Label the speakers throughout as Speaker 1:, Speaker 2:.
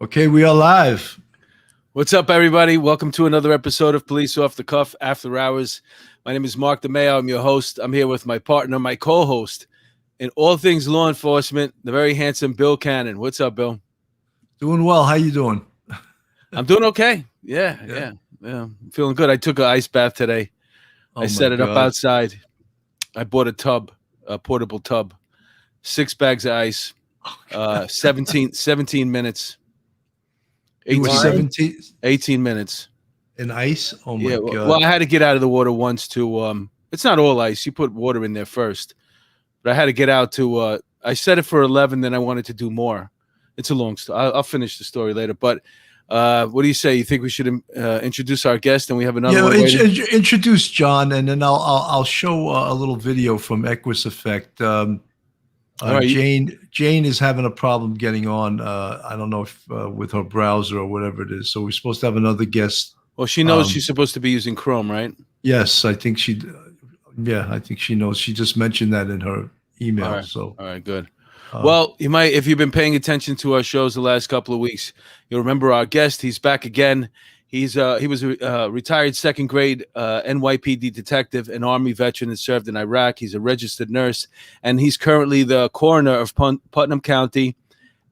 Speaker 1: Okay, we are live.
Speaker 2: What's up, everybody? Welcome to another episode of Police Off the Cuff After Hours. My name is Mark DeMeo. I'm your host. I'm here with my partner, my co-host in all things law enforcement, the very handsome Bill Cannon. What's up, Bill?
Speaker 1: Doing well. How you doing?
Speaker 2: I'm doing okay. Yeah. I'm feeling good. I took an ice bath today. I set it up outside. I bought a tub, a portable tub, 6 bags of ice, 17 minutes. 18 minutes.
Speaker 1: In ice? Oh, my God.
Speaker 2: Well, I had to get out of the water once to, it's not all ice. You put water in there first. But I had to get out to, I set it for 11, then I wanted to do more. It's a long story. I'll finish the story later. But what do you say? You think we should introduce our guest and we have another one waiting?
Speaker 1: Introduce John, and then I'll show a little video from Equus Effect. Right. Jane is having a problem getting on. I don't know if with her browser or whatever it is. So we're supposed to have another guest.
Speaker 2: Well, she knows she's supposed to be using Chrome, right?
Speaker 1: Yes, I think she. Yeah, I think she knows. She just mentioned that in her email.
Speaker 2: All right, good. Well, you might, if you've been paying attention to our shows the last couple of weeks, you'll remember our guest. He's back again. He was a retired second grade NYPD detective, an Army veteran that served in Iraq. He's a registered nurse, and he's currently the coroner of Putnam County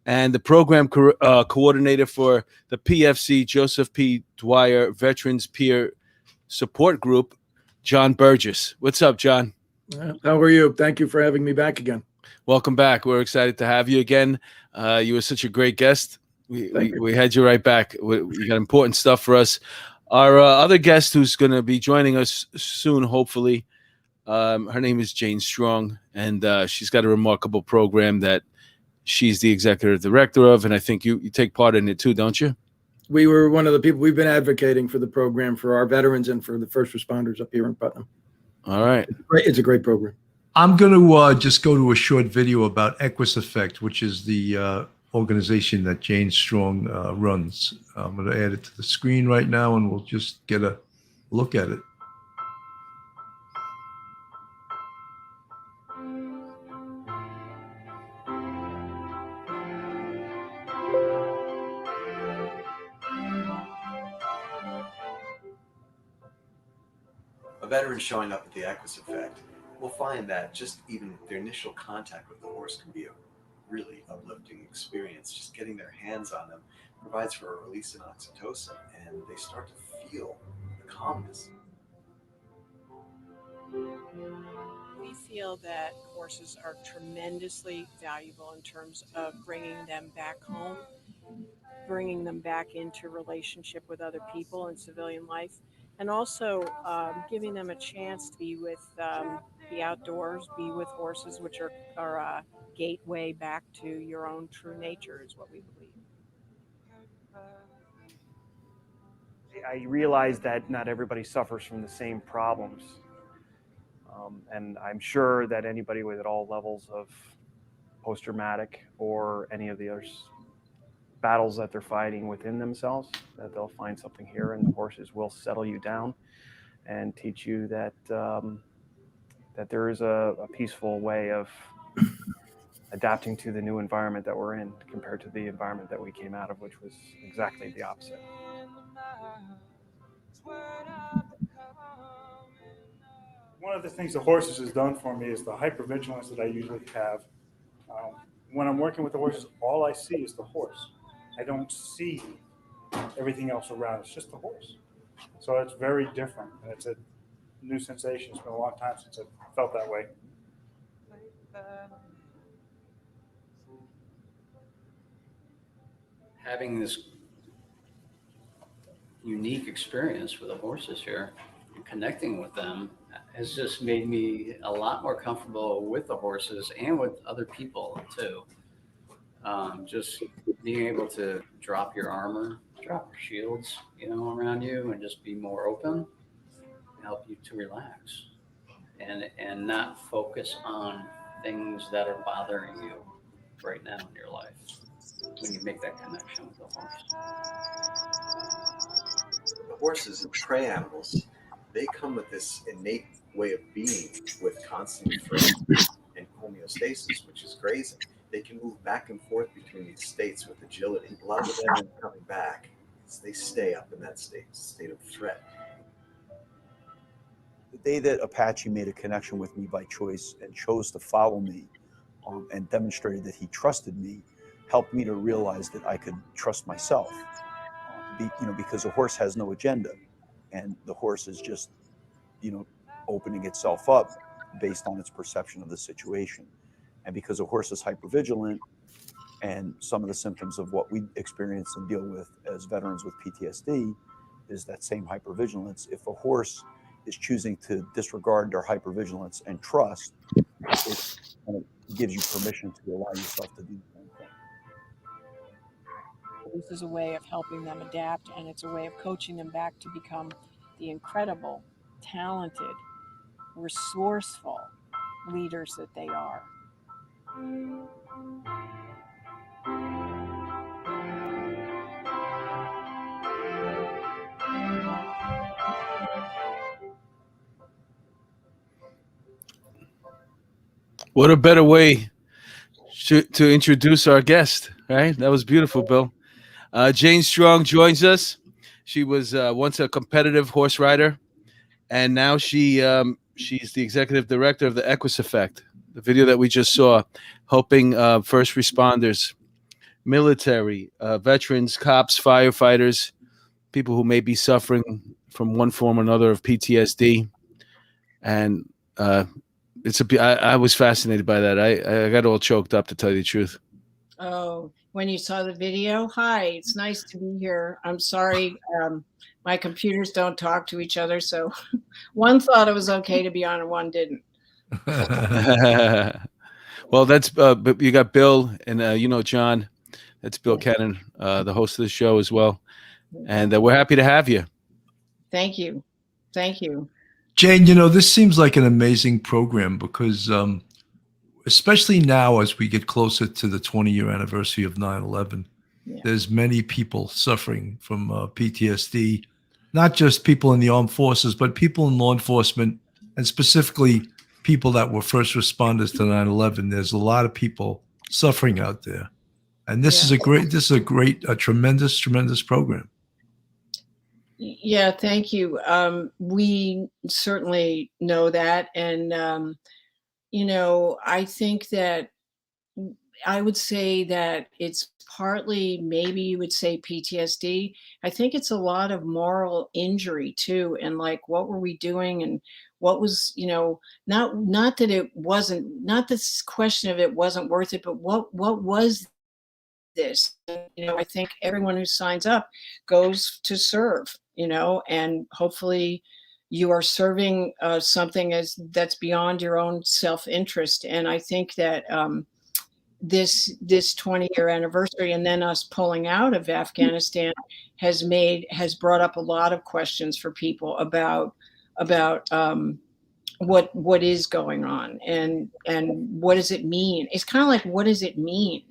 Speaker 2: and the program coordinator for the PFC Joseph P. Dwyer Veterans Peer Support Group, John Bourges. What's up, John?
Speaker 3: How are you? Thank you for having me back again.
Speaker 2: Welcome back. We're excited to have you again. You were such a great guest. We had you right back. We got important stuff for us. Our other guest who's going to be joining us soon, hopefully, her name is Jane Strong, and she's got a remarkable program that she's the executive director of, and I think you take part in it too, don't you?
Speaker 3: We were one of the people. We've been advocating for the program for our veterans and for the first responders up here in Putnam.
Speaker 2: All right.
Speaker 3: It's a great program.
Speaker 1: I'm going to just go to a short video about Equus Effect, which is the organization that Jane Strong runs. I'm going to add it to the screen right now, and we'll just get a look at it.
Speaker 4: A veteran showing up at the Equus Effect will find that just even their initial contact with the horse can be a really uplifting experience. Just getting their hands on them provides for a release in oxytocin, and they start to feel the calmness.
Speaker 5: We feel that horses are tremendously valuable in terms of bringing them back home, bringing them back into relationship with other people in civilian life, and also giving them a chance to be with the outdoors, be with horses, which are a gateway back to your own true nature, is what we believe.
Speaker 6: I realize that not everybody suffers from the same problems. And I'm sure that anybody with at all levels of post-traumatic or any of the other battles that they're fighting within themselves, that they'll find something here, and the horses will settle you down and teach you that that there is a peaceful way of adapting to the new environment that we're in compared to the environment that we came out of, which was exactly the opposite.
Speaker 7: One of the things the horses has done for me is the hypervigilance that I usually have. When I'm working with the horses, all I see is the horse. I don't see everything else around. It's just the horse. So it's very different, and it's a new sensation. It's been a long time since I felt that way.
Speaker 8: Having this unique experience with the horses here and connecting with them has just made me a lot more comfortable with the horses and with other people too. Just being able to drop your armor, drop your shields, around you, and just be more open, help you to relax and not focus on things that are bothering you right now in your life when you make that connection with the horse.
Speaker 4: The horses and prey animals, they come with this innate way of being with constant food and homeostasis, which is grazing. they can move back and forth between these states with agility. A lot of them are coming back. They stay up in that state of threat.
Speaker 9: The day that Apache made a connection with me by choice and chose to follow me, and demonstrated that he trusted me, helped me to realize that I could trust myself. Because a horse has no agenda, and the horse is just, opening itself up based on its perception of the situation. And because a horse is hypervigilant, and some of the symptoms of what we experience and deal with as veterans with PTSD is that same hypervigilance. If a horse is choosing to disregard their hypervigilance and trust, it gives you permission to allow yourself to do the same thing.
Speaker 5: This is a way of helping them adapt, and it's a way of coaching them back to become the incredible, talented, resourceful leaders that they are.
Speaker 2: What a better way to introduce our guest, right? That was beautiful, Bill. Jane Strong joins us. She was once a competitive horse rider, and now she's the executive director of the Equus Effect, the video that we just saw, helping first responders, military, veterans, cops, firefighters, people who may be suffering from one form or another of PTSD. And I was fascinated by that. I got all choked up, to tell you the truth.
Speaker 5: Oh, when you saw the video? Hi, it's nice to be here. I'm sorry, my computers don't talk to each other, so one thought it was okay to be on and one didn't.
Speaker 2: Well, that's you got Bill and John. That's Bill Cannon, the host of the show as well, and we're happy to have you.
Speaker 5: Thank you.
Speaker 1: Jane, this seems like an amazing program because especially now as we get closer to the 20-year anniversary of 9/11, there's many people suffering from PTSD, not just people in the armed forces, but people in law enforcement, and specifically people that were first responders to 9/11. There's a lot of people suffering out there. And this is a tremendous program.
Speaker 5: Yeah, thank you. We certainly know that. And, I think that I would say that it's partly, maybe you would say PTSD. I think it's a lot of moral injury too. And like, what were we doing? And what was, not that it wasn't, not this question of it wasn't worth it, but what was this? I think everyone who signs up goes to serve, and hopefully you are serving something that's beyond your own self-interest. And I think that this 20-year anniversary and then us pulling out of Afghanistan has brought up a lot of questions for people about what is going on and what does it mean? It's kind of like, what does it mean?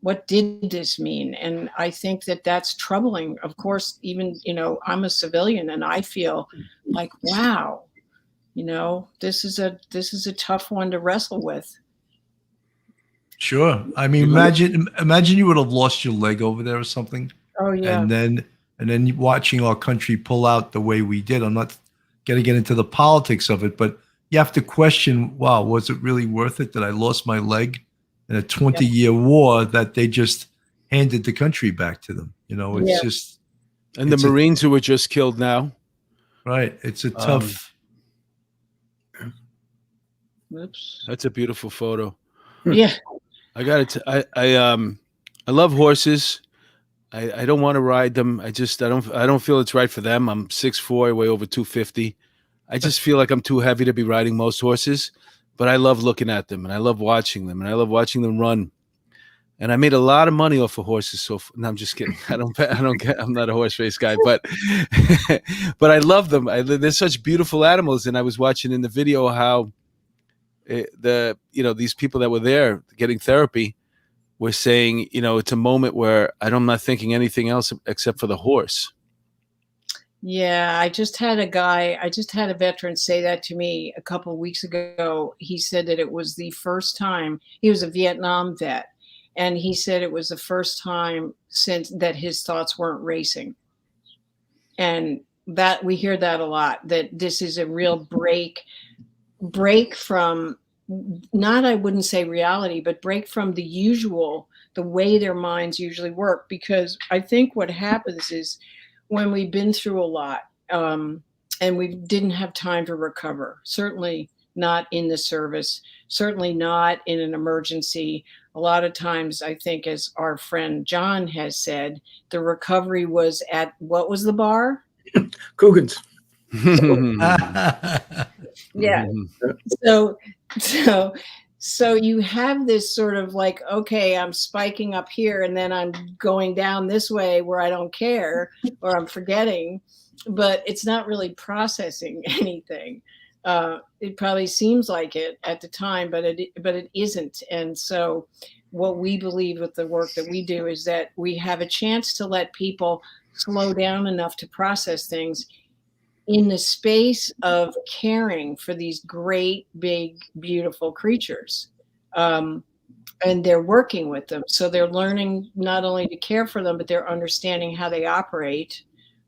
Speaker 5: What did this mean? And I think that that's troubling. Of course, even, I'm a civilian and I feel like, wow, this is a tough one to wrestle with.
Speaker 1: Sure. I mean, imagine you would have lost your leg over there or something.
Speaker 5: Oh yeah.
Speaker 1: And then watching our country pull out the way we did. I'm not going to get into the politics of it, but you have to question, wow, was it really worth it that I lost my leg in a 20-year war that they just handed the country back to them? It's just.
Speaker 2: And the Marines who were just killed now.
Speaker 1: Right. It's a tough.
Speaker 5: Oops.
Speaker 2: That's a beautiful photo.
Speaker 5: Yeah.
Speaker 2: I got it. I love horses. I don't want to ride them. I don't feel it's right for them. I'm 6'4", I weigh over 250. I just feel like I'm too heavy to be riding most horses, but I love looking at them and I love watching them and I love watching them run. And I made a lot of money off of horses. No, I'm just kidding. I'm not a horse race guy, but I love them. They're such beautiful animals. And I was watching in the video how these people that were there getting therapy were saying, it's a moment where I'm not thinking anything else except for the horse.
Speaker 5: Yeah, I just had a veteran say that to me a couple of weeks ago. He said that it was the first time, he was a Vietnam vet, and he said it was the first time since that his thoughts weren't racing. And that we hear that a lot, that this is a real break from, not, I wouldn't say reality, but break from the way their minds usually work. Because I think what happens is when we've been through a lot, and we didn't have time to recover, certainly not in the service, certainly not in an emergency. A lot of times, I think, as our friend John has said, the recovery was at, what was the bar?
Speaker 3: Coogan's.
Speaker 5: Yeah. So, so, so you have this sort of like, okay, I'm spiking up here and then I'm going down this way where I don't care, or I'm forgetting, but it's not really processing anything. It probably seems like it at the time, but it isn't. And so what we believe with the work that we do is that we have a chance to let people slow down enough to process things in the space of caring for these great, big, beautiful creatures. And they're working with them. So they're learning not only to care for them, but they're understanding how they operate.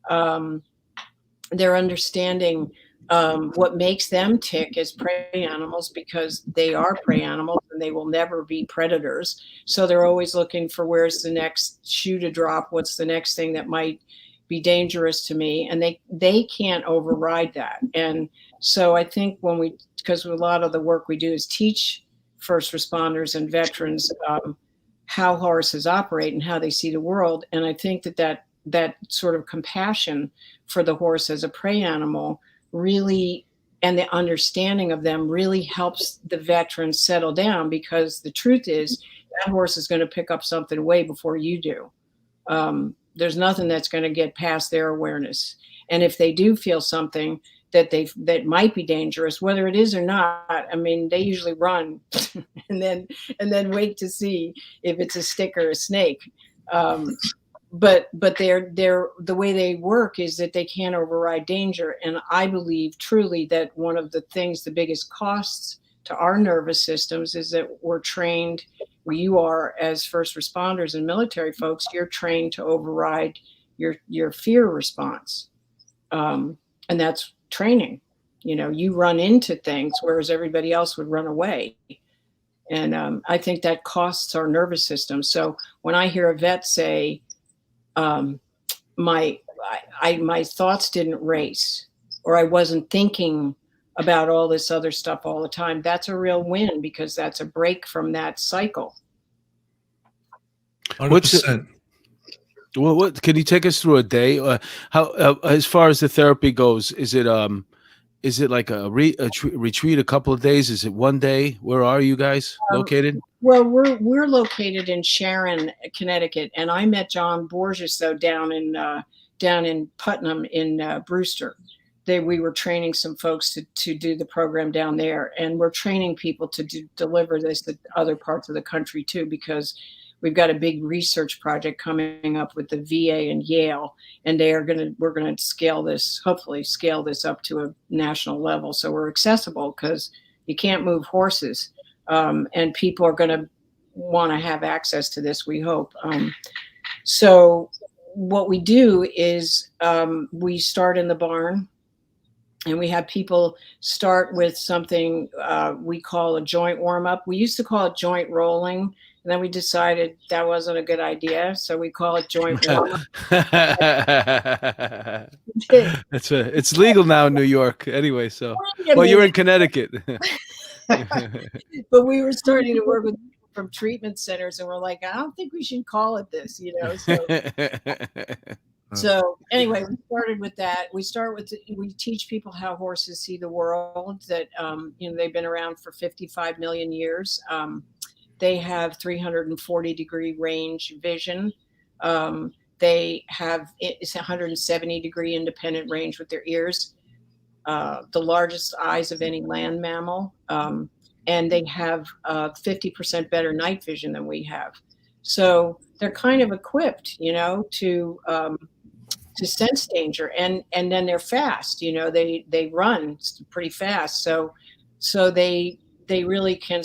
Speaker 5: They're understanding what makes them tick as prey animals, because they are prey animals and they will never be predators. So they're always looking for, where's the next shoe to drop? What's the next thing that might be dangerous to me? And they can't override that. And so I think because a lot of the work we do is teach first responders and veterans how horses operate and how they see the world. And I think that sort of compassion for the horse as a prey animal really, and the understanding of them really helps the veterans settle down, because the truth is that horse is going to pick up something way before you do. There's nothing that's going to get past their awareness. And if they do feel something that might be dangerous, whether it is or not, I mean, they usually run and then wait to see if it's a stick or a snake. But they're the way they work is that they can't override danger. And I believe truly that one of the things, the biggest costs to our nervous systems, is that we're trained, where you are as first responders and military folks, you're trained to override your fear response. And that's training. You run into things, whereas everybody else would run away. And I think that costs our nervous system. So when I hear a vet say, my thoughts didn't race, or I wasn't thinking about all this other stuff all the time, that's a real win, because that's a break from that cycle.
Speaker 1: 100%.
Speaker 2: What can you take us through a day? How as far as the therapy goes, is it like a retreat, a couple of days? Is it one day? Where are you guys located?
Speaker 5: Well, we're located in Sharon, Connecticut, and I met John Bourges though down in Putnam in Brewster. We were training some folks to do the program down there, and we're training people to deliver this to other parts of the country too, because we've got a big research project coming up with the VA and Yale, and we're going to hopefully scale this up to a national level, so we're accessible, because you can't move horses, and people are going to want to have access to this, we hope. So what we do is we start in the barn, and we have people start with something we call a joint warm-up. We used to call it joint rolling, and then we decided that wasn't a good idea, so we call it joint warm-up.
Speaker 2: It's legal now in New York anyway. So, well, you're in Connecticut.
Speaker 5: But we were starting to work with people from treatment centers, and we're like, I don't think we should call it this, So anyway, we started with that. We teach people how horses see the world, that, they've been around for 55 million years. They have 340 degree range vision. It's 170 degree independent range with their ears, the largest eyes of any land mammal. And they have 50% better night vision than we have. So they're kind of equipped, to sense danger, and then they're fast. They run pretty fast, so they really can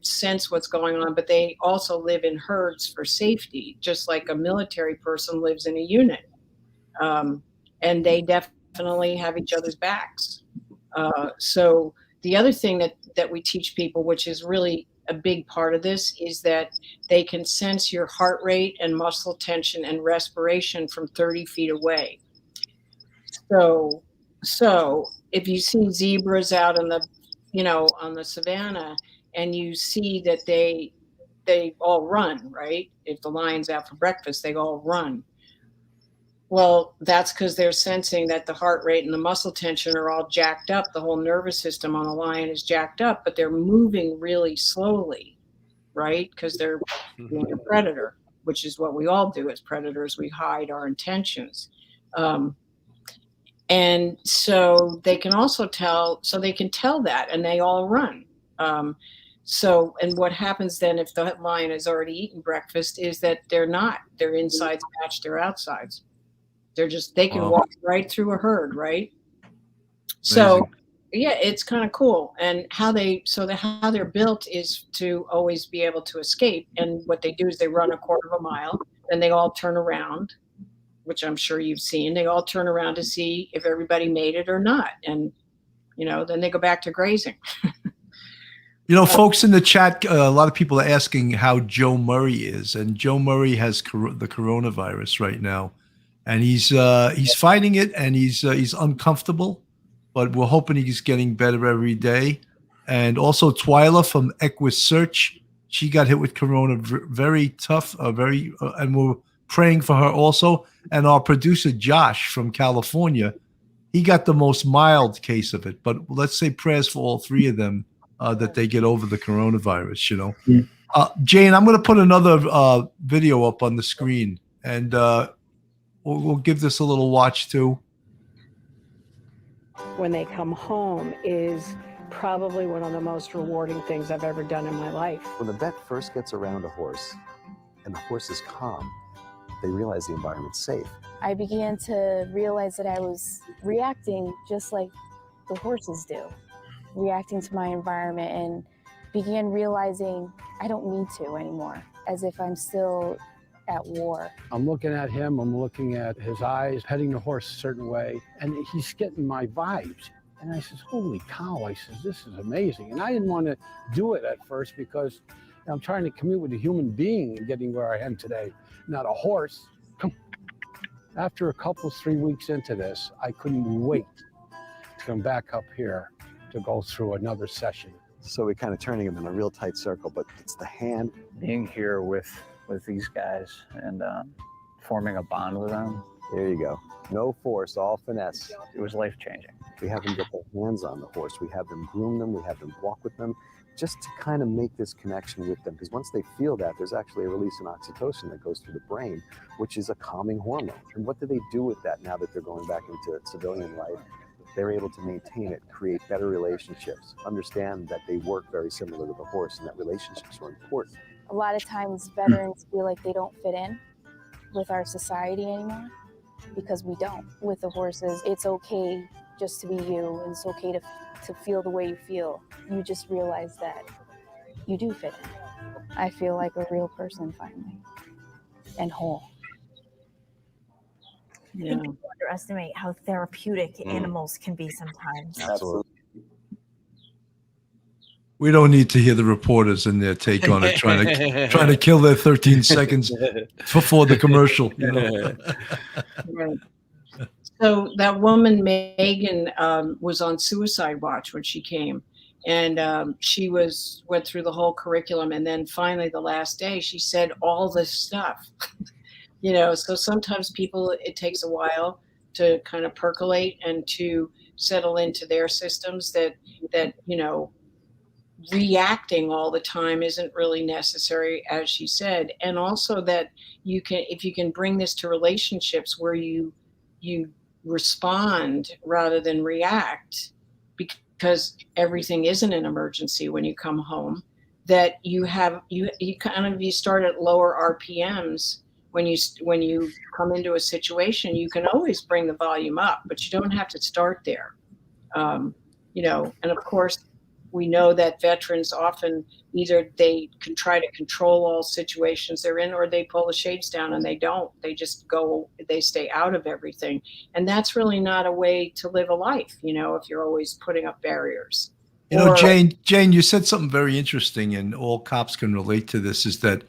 Speaker 5: sense what's going on, but they also live in herds for safety, just like a military person lives in a unit, and they definitely have each other's backs. So the other thing that we teach people, which is really a big part of this, is that they can sense your heart rate and muscle tension and respiration from 30 feet away. So if you see zebras out on the savannah, and you see that they all run, right? If the lion's out for breakfast, they all run. Well, that's because they're sensing that the heart rate and the muscle tension are all jacked up. The whole nervous system on a lion is jacked up, but they're moving really slowly, right? Because they're being a predator, which is what we all do as predators. We hide our intentions. And so they can also tell that, and they all run. And what happens then if the lion has already eaten breakfast is that they're not. Their insides match their outsides. They can walk right through a herd, right? So yeah, it's kind of cool. And how they're built is to always be able to escape. And what they do is they run a quarter of a mile, and they all turn around, which I'm sure you've seen. They all turn around to see if everybody made it or not. And, then they go back to grazing.
Speaker 1: Folks in the chat, a lot of people are asking how Joe Murray is. And Joe Murray has the coronavirus right now. And he's fighting it, and he's uncomfortable, but we're hoping he's getting better every day. And also Twyla from Equus Search, she got hit with corona, very tough, and we're praying for her also. And our producer Josh from California, he got the most mild case of it. But let's say prayers for all three of them that they get over the coronavirus. Yeah. Jane, I'm going to put another video up on the screen, and we'll give this a little watch too.
Speaker 5: When they come home is probably one of the most rewarding things I've ever done in my life.
Speaker 10: When the vet first gets around a horse and the horse is calm, they realize the environment's safe.
Speaker 11: I began to realize that I was reacting just like the horses do, reacting to my environment, and began realizing I don't need to anymore, as if I'm still at war.
Speaker 12: I'm looking at him, I'm looking at his eyes, petting the horse a certain way, and he's getting my vibes. And I says, holy cow, I says, this is amazing. And I didn't want to do it at first because I'm trying to commute with a human being and getting where I am today, not a horse. After a couple, 3 weeks into this, I couldn't wait to come back up here to go through another session.
Speaker 10: So we're kind of turning him in a real tight circle, but it's the hand.
Speaker 13: Being here with these guys and forming a bond with them.
Speaker 10: There you go. No force, all finesse.
Speaker 13: It was life-changing.
Speaker 10: We have them get their hands on the horse. We have them groom them. We have them walk with them, just to kind of make this connection with them. Because once they feel that, there's actually a release in oxytocin that goes through the brain, which is a calming hormone. And what do they do with that now that they're going back into civilian life? They're able to maintain it, create better relationships, understand that they work very similar to the horse, and that relationships are important.
Speaker 11: A lot of times veterans feel like they don't fit in with our society anymore, because we don't. With the horses, it's okay just to be you, and it's okay to feel the way you feel. You just realize that you do fit in. I feel like a real person finally, and whole.
Speaker 14: I think people underestimate how therapeutic animals can be sometimes.
Speaker 10: Absolutely.
Speaker 1: We don't need to hear the reporters and their take on it, trying to kill their 13 seconds before the commercial.
Speaker 5: Right. So that woman, Megan, was on suicide watch when she came, and she went through the whole curriculum, and then finally the last day she said all this stuff. So sometimes it takes a while to kind of percolate and to settle into their systems that reacting all the time isn't really necessary, as she said. And also that if you can bring this to relationships where you respond rather than react, because everything isn't an emergency when you come home, that you start at lower RPMs when you come into a situation, you can always bring the volume up, but you don't have to start there. You know, and of course, we know that veterans often either they can try to control all situations they're in, or they pull the shades down and they don't. They just they stay out of everything. And that's really not a way to live a life, you know, if you're always putting up barriers.
Speaker 1: You know, Jane, you said something very interesting, and all cops can relate to this, is that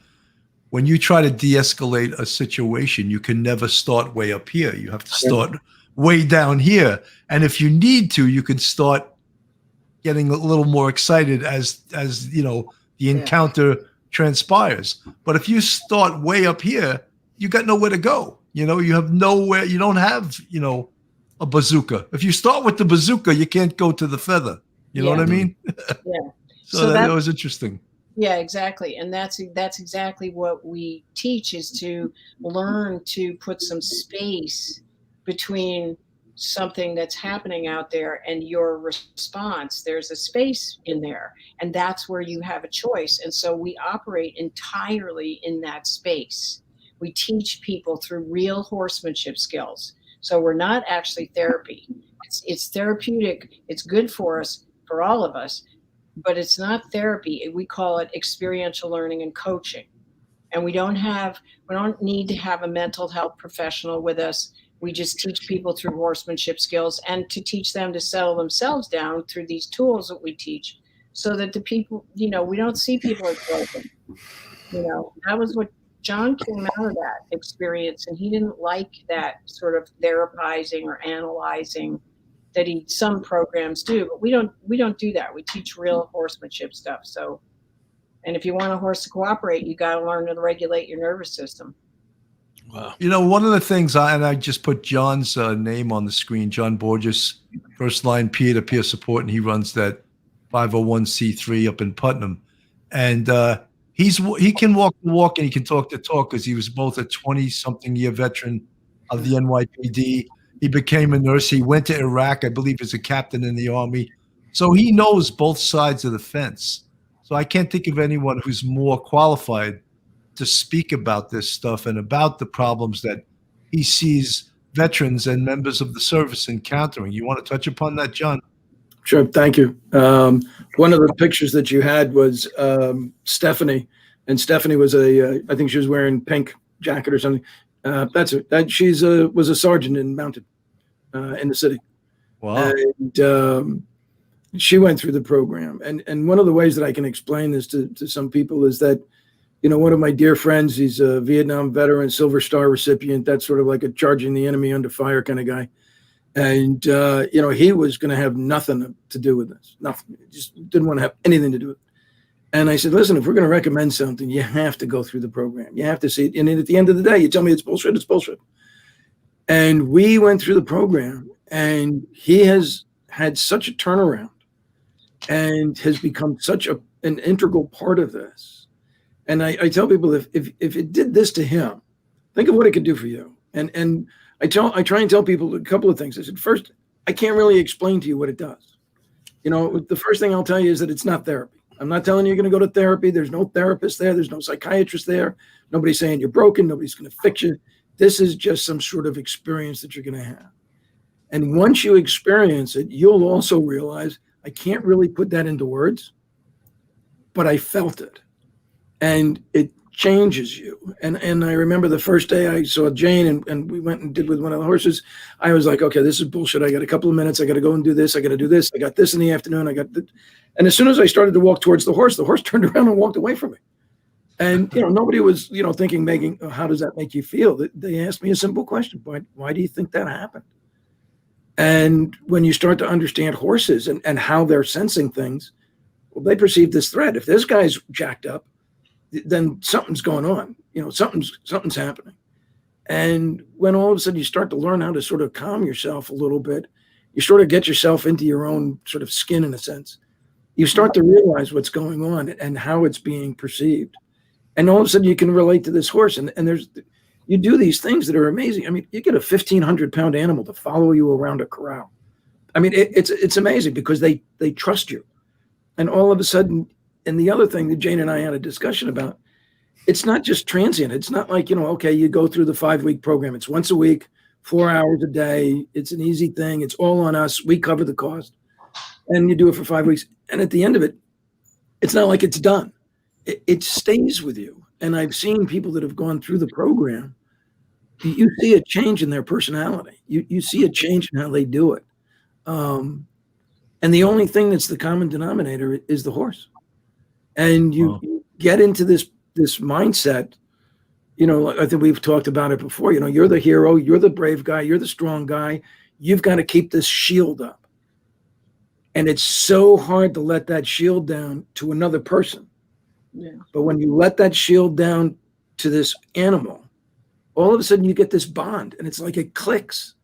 Speaker 1: when you try to de-escalate a situation, you can never start way up here. You have to start way down here. And if you need to, you can start getting a little more excited as you know, the encounter transpires. But if you start way up here, you got nowhere to go. You know, you have nowhere, you don't have, you know, a bazooka. If you start with the bazooka, you can't go to the feather. You know what I mean?
Speaker 5: Yeah.
Speaker 1: So that was interesting.
Speaker 5: Yeah, exactly. And that's exactly what we teach, is to learn to put some space between something that's happening out there and your response. There's a space in there, and that's where you have a choice. And so we operate entirely in that space. We teach people through real horsemanship skills. So we're not actually therapy. It's therapeutic. It's good for us, for all of us, but it's not therapy. We call it experiential learning and coaching. And we don't need to have a mental health professional with us. We just teach people through horsemanship skills, and to teach them to settle themselves down through these tools that we teach, so that the people, you know, we don't see people as broken. You know, that was what John came out of that experience, and he didn't like that sort of therapizing or analyzing that some programs do, but we don't do that. We teach real horsemanship stuff. So, and if you want a horse to cooperate, you got to learn to regulate your nervous system.
Speaker 1: Wow. You know, one of the things, I just put John's name on the screen, John Bourges, first line peer-to-peer support, and he runs that 501c3 up in Putnam. And he can walk the walk and he can talk the talk, because he was both a 20-something year veteran of the NYPD. He became a nurse. He went to Iraq, I believe, as a captain in the Army. So he knows both sides of the fence. So I can't think of anyone who's more qualified to speak about this stuff and about the problems that he sees veterans and members of the service encountering. You want to touch upon that, John?
Speaker 3: Sure. Thank you. One of the pictures that you had was Stephanie, and Stephanie was I think she was wearing pink jacket or something. She's was a sergeant in mounted in the city.
Speaker 1: Wow.
Speaker 3: And she went through the program. And one of the ways that I can explain this to some people is that, you know, one of my dear friends, he's a Vietnam veteran, Silver Star recipient. That's sort of like a charging the enemy under fire kind of guy. And, you know, he was going to have nothing to do with this. Nothing. He just didn't want to have anything to do with it. And I said, listen, if we're going to recommend something, you have to go through the program. You have to see it. And at the end of the day, you tell me it's bullshit, it's bullshit. And we went through the program, and he has had such a turnaround and has become such an integral part of this. And I tell people, if it did this to him, think of what it could do for you. And I try and tell people a couple of things. I said, first, I can't really explain to you what it does. You know, the first thing I'll tell you is that it's not therapy. I'm not telling you you're going to go to therapy. There's no therapist there. There's no psychiatrist there. Nobody's saying you're broken. Nobody's going to fix you. This is just some sort of experience that you're going to have. And once you experience it, you'll also realize, I can't really put that into words, but I felt it. And it changes you. And I remember the first day I saw Jane and we went and did with one of the horses, I was like, okay, this is bullshit. I got a couple of minutes. I got to go and do this. I got to do this. I got this in the afternoon. And as soon as I started to walk towards the horse turned around and walked away from me. And, you know, nobody was, you know, thinking, how does that make you feel? They asked me a simple question. Why do you think that happened? And when you start to understand horses and how they're sensing things, well, they perceive this threat. If this guy's jacked up, then something's going on, you know, something's happening. And when all of a sudden you start to learn how to sort of calm yourself a little bit, you sort of get yourself into your own sort of skin in a sense. You start to realize what's going on and how it's being perceived. And all of a sudden you can relate to this horse. And you do these things that are amazing. I mean, you get a 1,500-pound animal to follow you around a corral. I mean, it's amazing because they trust you. And all of a sudden, and the other thing that Jane and I had a discussion about it's not just transient. It's not like, okay, you go through the 5-week program. It's once a week, 4 hours a day. It's an easy thing. It's all on us. We cover the cost. And you do it for 5 weeks. And at the end of it, it's not like it's done. It stays with you. And I've seen people that have gone through the program. You see a change in their personality. You see a change in how they do it. And the only thing that's the common denominator is the horse. And you get into this mindset, I think we've talked about it before, you're the hero, you're the brave guy, you're the strong guy. You've got to keep this shield up. And it's so hard to let that shield down to another person.
Speaker 5: Yeah.
Speaker 3: But when you let that shield down to this animal, all of a sudden you get this bond, and it's like it clicks.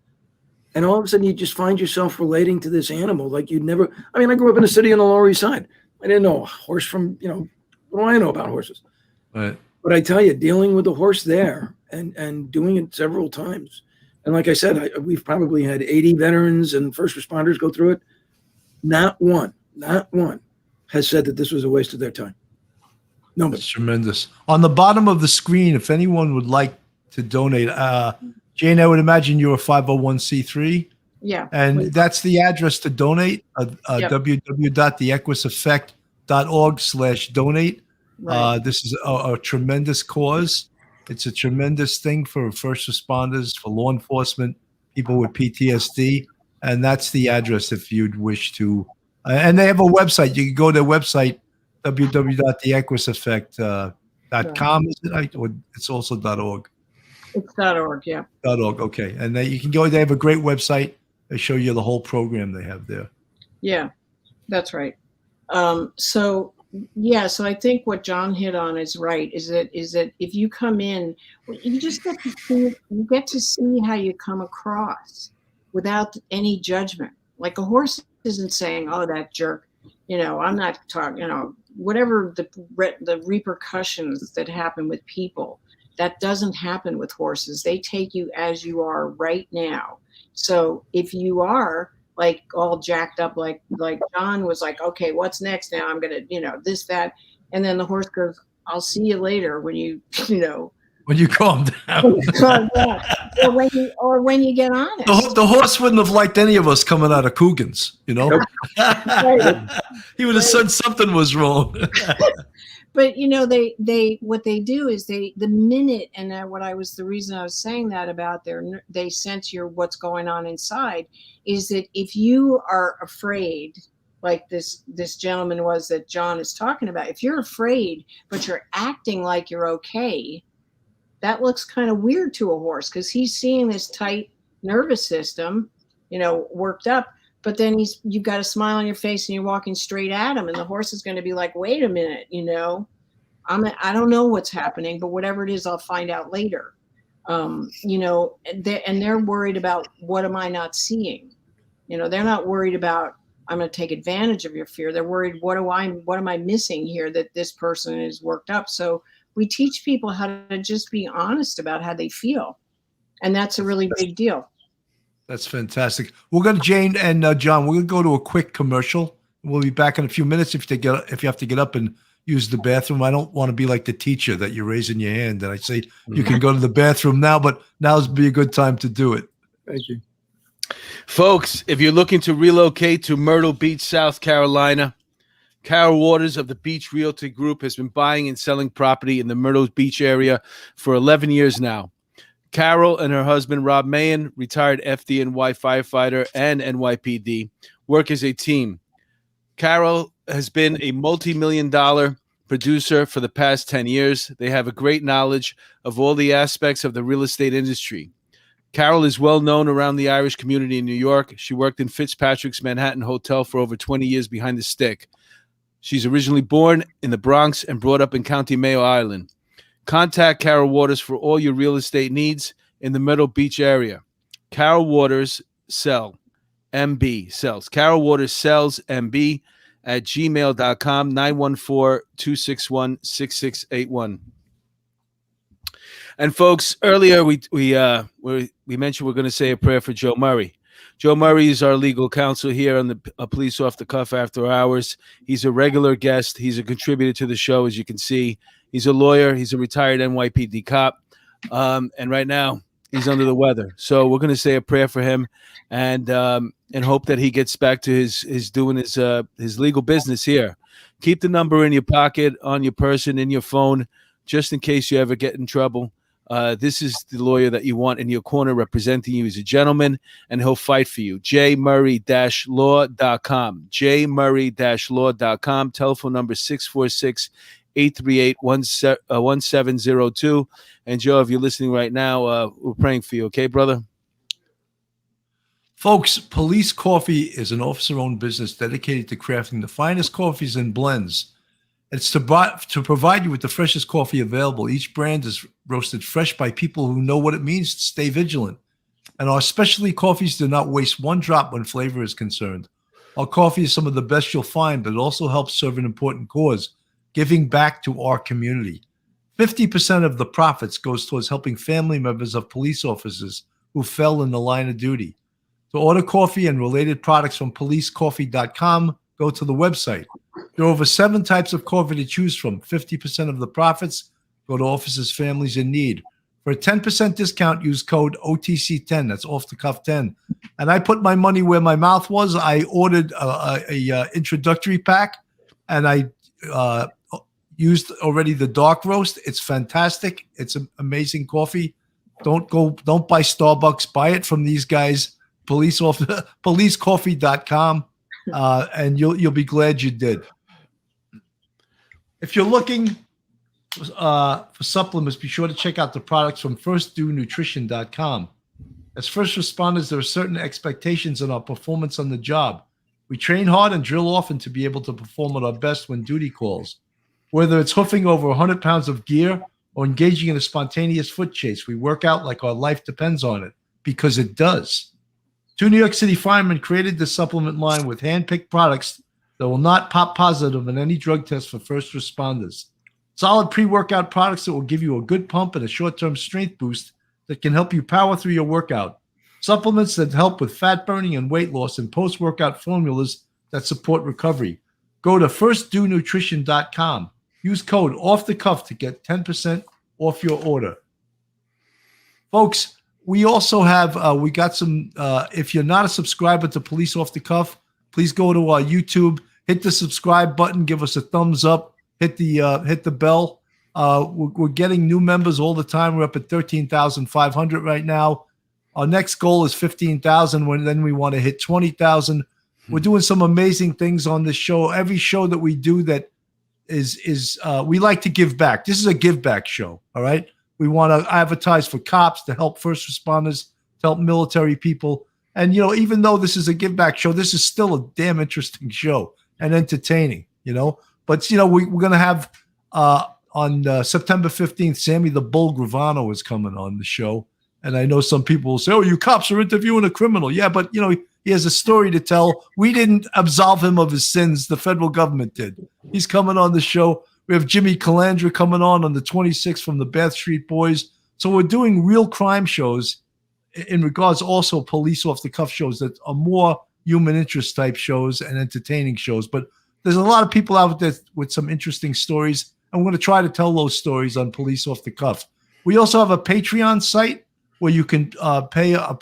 Speaker 3: And all of a sudden you just find yourself relating to this animal like you'd never. I mean, I grew up in a city on the Lower East Side. I didn't know a horse from, what do I know about horses?
Speaker 1: Right.
Speaker 3: But I tell you, dealing with the horse there and doing it several times. And like I said, we've probably had 80 veterans and first responders go through it. Not one has said that this was a waste of their time. No.
Speaker 1: That's tremendous. On the bottom of the screen, if anyone would like to donate, Jane, I would imagine you're a 501c3.
Speaker 5: Yeah.
Speaker 1: And that's the address to donate, www.theequuseffect.org/donate.
Speaker 5: Right.
Speaker 1: This is a tremendous cause. It's a tremendous thing for first responders, for law enforcement, people with PTSD. And that's the address if you'd wish to. And they have a website. You can go to their website, www.theequuseffect.com. Is it? Or it's also .org.
Speaker 5: It's .org, yeah.
Speaker 1: .org, okay. And you can go. They have a great website. They show you the whole program they have there.
Speaker 5: Yeah, that's right. So I think what John hit on is right. Is that if you come in, you just get to see how you come across without any judgment. Like a horse isn't saying, "Oh, that jerk," I'm not talking. Whatever the repercussions that happen with people, that doesn't happen with horses. They take you as you are right now. So if you are like all jacked up, like John was like, okay, what's next now? I'm gonna, this, that, and then the horse goes, "I'll see you later," when you,
Speaker 1: when you calm down,
Speaker 5: or when you get honest.
Speaker 1: The horse wouldn't have liked any of us coming out of Coogan's, He would have said something was wrong.
Speaker 5: But they what they do is the minute, and the reason I was saying that about they sense what's going on inside, is that if you are afraid, like this gentleman was that John is talking about, if you're afraid but you're acting like you're okay, that looks kind of weird to a horse, because he's seeing this tight nervous system, worked up. But then you've got a smile on your face and you're walking straight at him, and the horse is going to be like, "Wait a minute, I don't know what's happening, but whatever it is, I'll find out later." And they're worried about, what am I not seeing? They're not worried about, I'm going to take advantage of your fear. They're worried, what am I missing here that this person is worked up? So we teach people how to just be honest about how they feel, and that's a really big deal.
Speaker 1: That's fantastic. We're going to, Jane and John, we're going to go to a quick commercial. We'll be back in a few minutes. If you have to get up and use the bathroom, I don't want to be like the teacher that you're raising your hand and I say, you can go to the bathroom now, but now's be a good time to do it.
Speaker 3: Thank you.
Speaker 2: Folks, if you're looking to relocate to Myrtle Beach, South Carolina, Carol Waters of the Beach Realty Group has been buying and selling property in the Myrtle Beach area for 11 years now. Carol and her husband, Rob Mahan, retired FDNY firefighter and NYPD, work as a team. Carol has been a multi-million-dollar producer for the past 10 years. They have a great knowledge of all the aspects of the real estate industry. Carol is well known around the Irish community in New York. She worked in Fitzpatrick's Manhattan Hotel for over 20 years behind the stick. She's originally born in the Bronx and brought up in County Mayo Island. Contact Carol Waters for all your real estate needs in the Myrtle Beach area. Carol Waters sells. Carol Waters sells MB at gmail.com, 914-261-6681. And folks, earlier we mentioned we're going to say a prayer for Joe Murray. Joe Murray is our legal counsel here on the Police Off the Cuff After Hours. He's a regular guest. He's a contributor to the show, as you can see. He's a lawyer. He's a retired NYPD cop. And right now he's under the weather. So we're going to say a prayer for him and hope that he gets back to his doing his legal business here. Keep the number in your pocket, on your person, in your phone, just in case you ever get in trouble. This is the lawyer that you want in your corner representing you. He's a gentleman, and he'll fight for you. jmurray-law.com. jmurray-law.com. Telephone number 646-838-1702. And Joe, if you're listening right now, we're praying for you. Okay, brother?
Speaker 1: Folks, Police Coffee is an officer-owned business dedicated to crafting the finest coffees and blends. It's to provide you with the freshest coffee available. Each brand is roasted fresh by people who know what it means to stay vigilant. And our specialty coffees do not waste one drop when flavor is concerned. Our coffee is some of the best you'll find, but it also helps serve an important cause, giving back to our community. 50% of the profits goes towards helping family members of police officers who fell in the line of duty. To order coffee and related products from policecoffee.com, go to the website. There are over 7 types of coffee to choose from. 50% of the profits go to officers' families in need. For a 10% discount, use code OTC10. That's off the cuff 10. And I put my money where my mouth was. I ordered a introductory pack, and I used already the dark roast. It's fantastic. It's an amazing coffee. Don't buy Starbucks. Buy it from these guys. Policecoffee.com. And you'll be glad you did. If you're looking for supplements, be sure to check out the products from firstdonutrition.com. As first responders, there are certain expectations in our performance on the job. We train hard and drill often to be able to perform at our best when duty calls. Whether it's hoofing over 100 pounds of gear or engaging in a spontaneous foot chase, we work out like our life depends on it, because it does. 2 New York City firemen created this supplement line with hand-picked products that will not pop positive in any drug test for first responders. Solid pre-workout products that will give you a good pump and a short-term strength boost that can help you power through your workout. Supplements that help with fat burning and weight loss, and post-workout formulas that support recovery. Go to firstdonutrition.com. Use code OFFTHECUFF to get 10% off your order. Folks, we also have, we got some, if you're not a subscriber to Police Off the Cuff, please go to our YouTube, hit the subscribe button, give us a thumbs up, hit the bell. We're getting new members all the time. We're up at 13,500 right now. Our next goal is 15,000. Then we want to hit 20,000. We're doing some amazing things on this show. Every show that we do that is we like to give back. This is a give back show. All right. We want to advertise for cops, to help first responders, to help military people. And, even though this is a give back show, this is still a damn interesting show and entertaining, But, we're going to have on September 15th, Sammy the Bull Gravano is coming on the show. And I know some people will say, oh, you cops are interviewing a criminal. Yeah, but, he has a story to tell. We didn't absolve him of his sins. The federal government did. He's coming on the show. We have Jimmy Calandra coming on the 26th from the Bath Street Boys. So we're doing real crime shows in regards also Police Off the Cuff shows that are more human interest type shows and entertaining shows. But there's a lot of people out there with some interesting stories, and we're going to try to tell those stories on Police Off the Cuff. We also have a Patreon site where you can pay a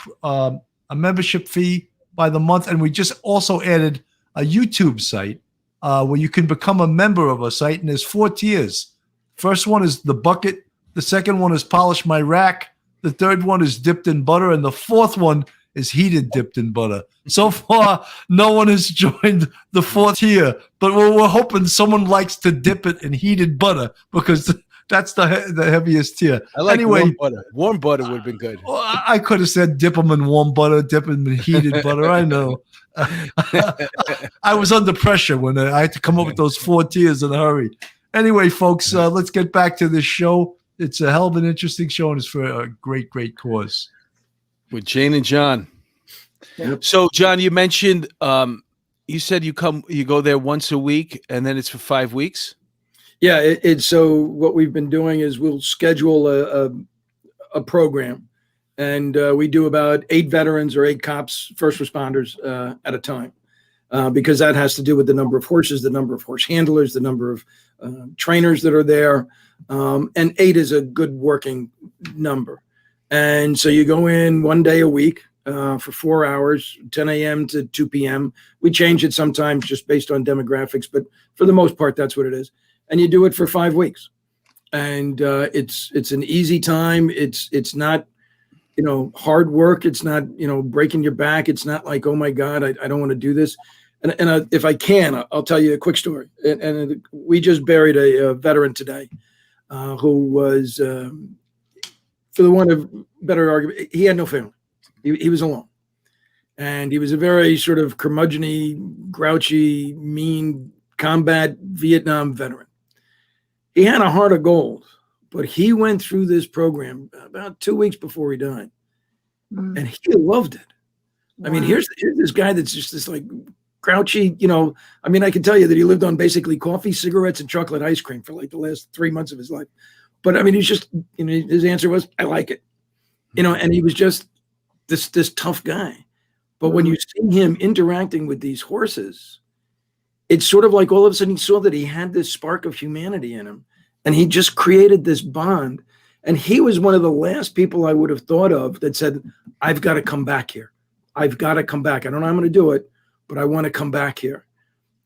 Speaker 1: membership fee by the month, and we just also added a YouTube site where you can become a member of our site, and there's 4 tiers. First one is the bucket. The second one is polish my rack. The third one is dipped in butter, and the fourth one is heated dipped in butter. So far, no one has joined the 4th tier, but we're hoping someone likes to dip it in heated butter, because that's the heaviest tier.
Speaker 2: I like
Speaker 1: anyway,
Speaker 2: warm butter. Warm butter would have been good.
Speaker 1: I could have said dip them in warm butter, dip them in heated butter. I know. I was under pressure when I had to come up with those 4 tiers in a hurry. Anyway, folks, let's get back to this show. It's a hell of an interesting show, and it's for a great, great cause.
Speaker 2: With Jane and John. Yep. So, John, you mentioned, you said you go there once a week, and then it's for 5 weeks?
Speaker 3: Yeah, so what we've been doing is we'll schedule a program, and we do about 8 veterans or 8 cops, first responders at a time. because that has to do with the number of horses, the number of horse handlers, the number of trainers that are there. And 8 is a good working number. And so you go in one day a week for 4 hours, 10 a.m. to 2 p.m. We change it sometimes just based on demographics, but for the most part, that's what it is. And you do it for 5 weeks. And it's an easy time. It's not, hard work. It's not, breaking your back. It's not like, oh my God, I don't want to do this. And if I can, I'll tell you a quick story. And we just buried a veteran today who was, for the want of better argument, he had no family. He was alone. And he was a very sort of curmudgeon-y, grouchy, mean combat Vietnam veteran. He had a heart of gold, but he went through this program about 2 weeks before he died. And he loved it. Wow. I mean, here's this guy that's just this like grouchy, I mean, I can tell you that he lived on basically coffee, cigarettes, and chocolate ice cream for like the last 3 months of his life. But I mean, he's just, his answer was, I like it, and he was just this tough guy. But when you see him interacting with these horses, it's sort of like all of a sudden he saw that he had this spark of humanity in him, and he just created this bond. And he was one of the last people I would have thought of that said, I've got to come back here. I've got to come back. I don't know how I'm going to do it, but I want to come back here.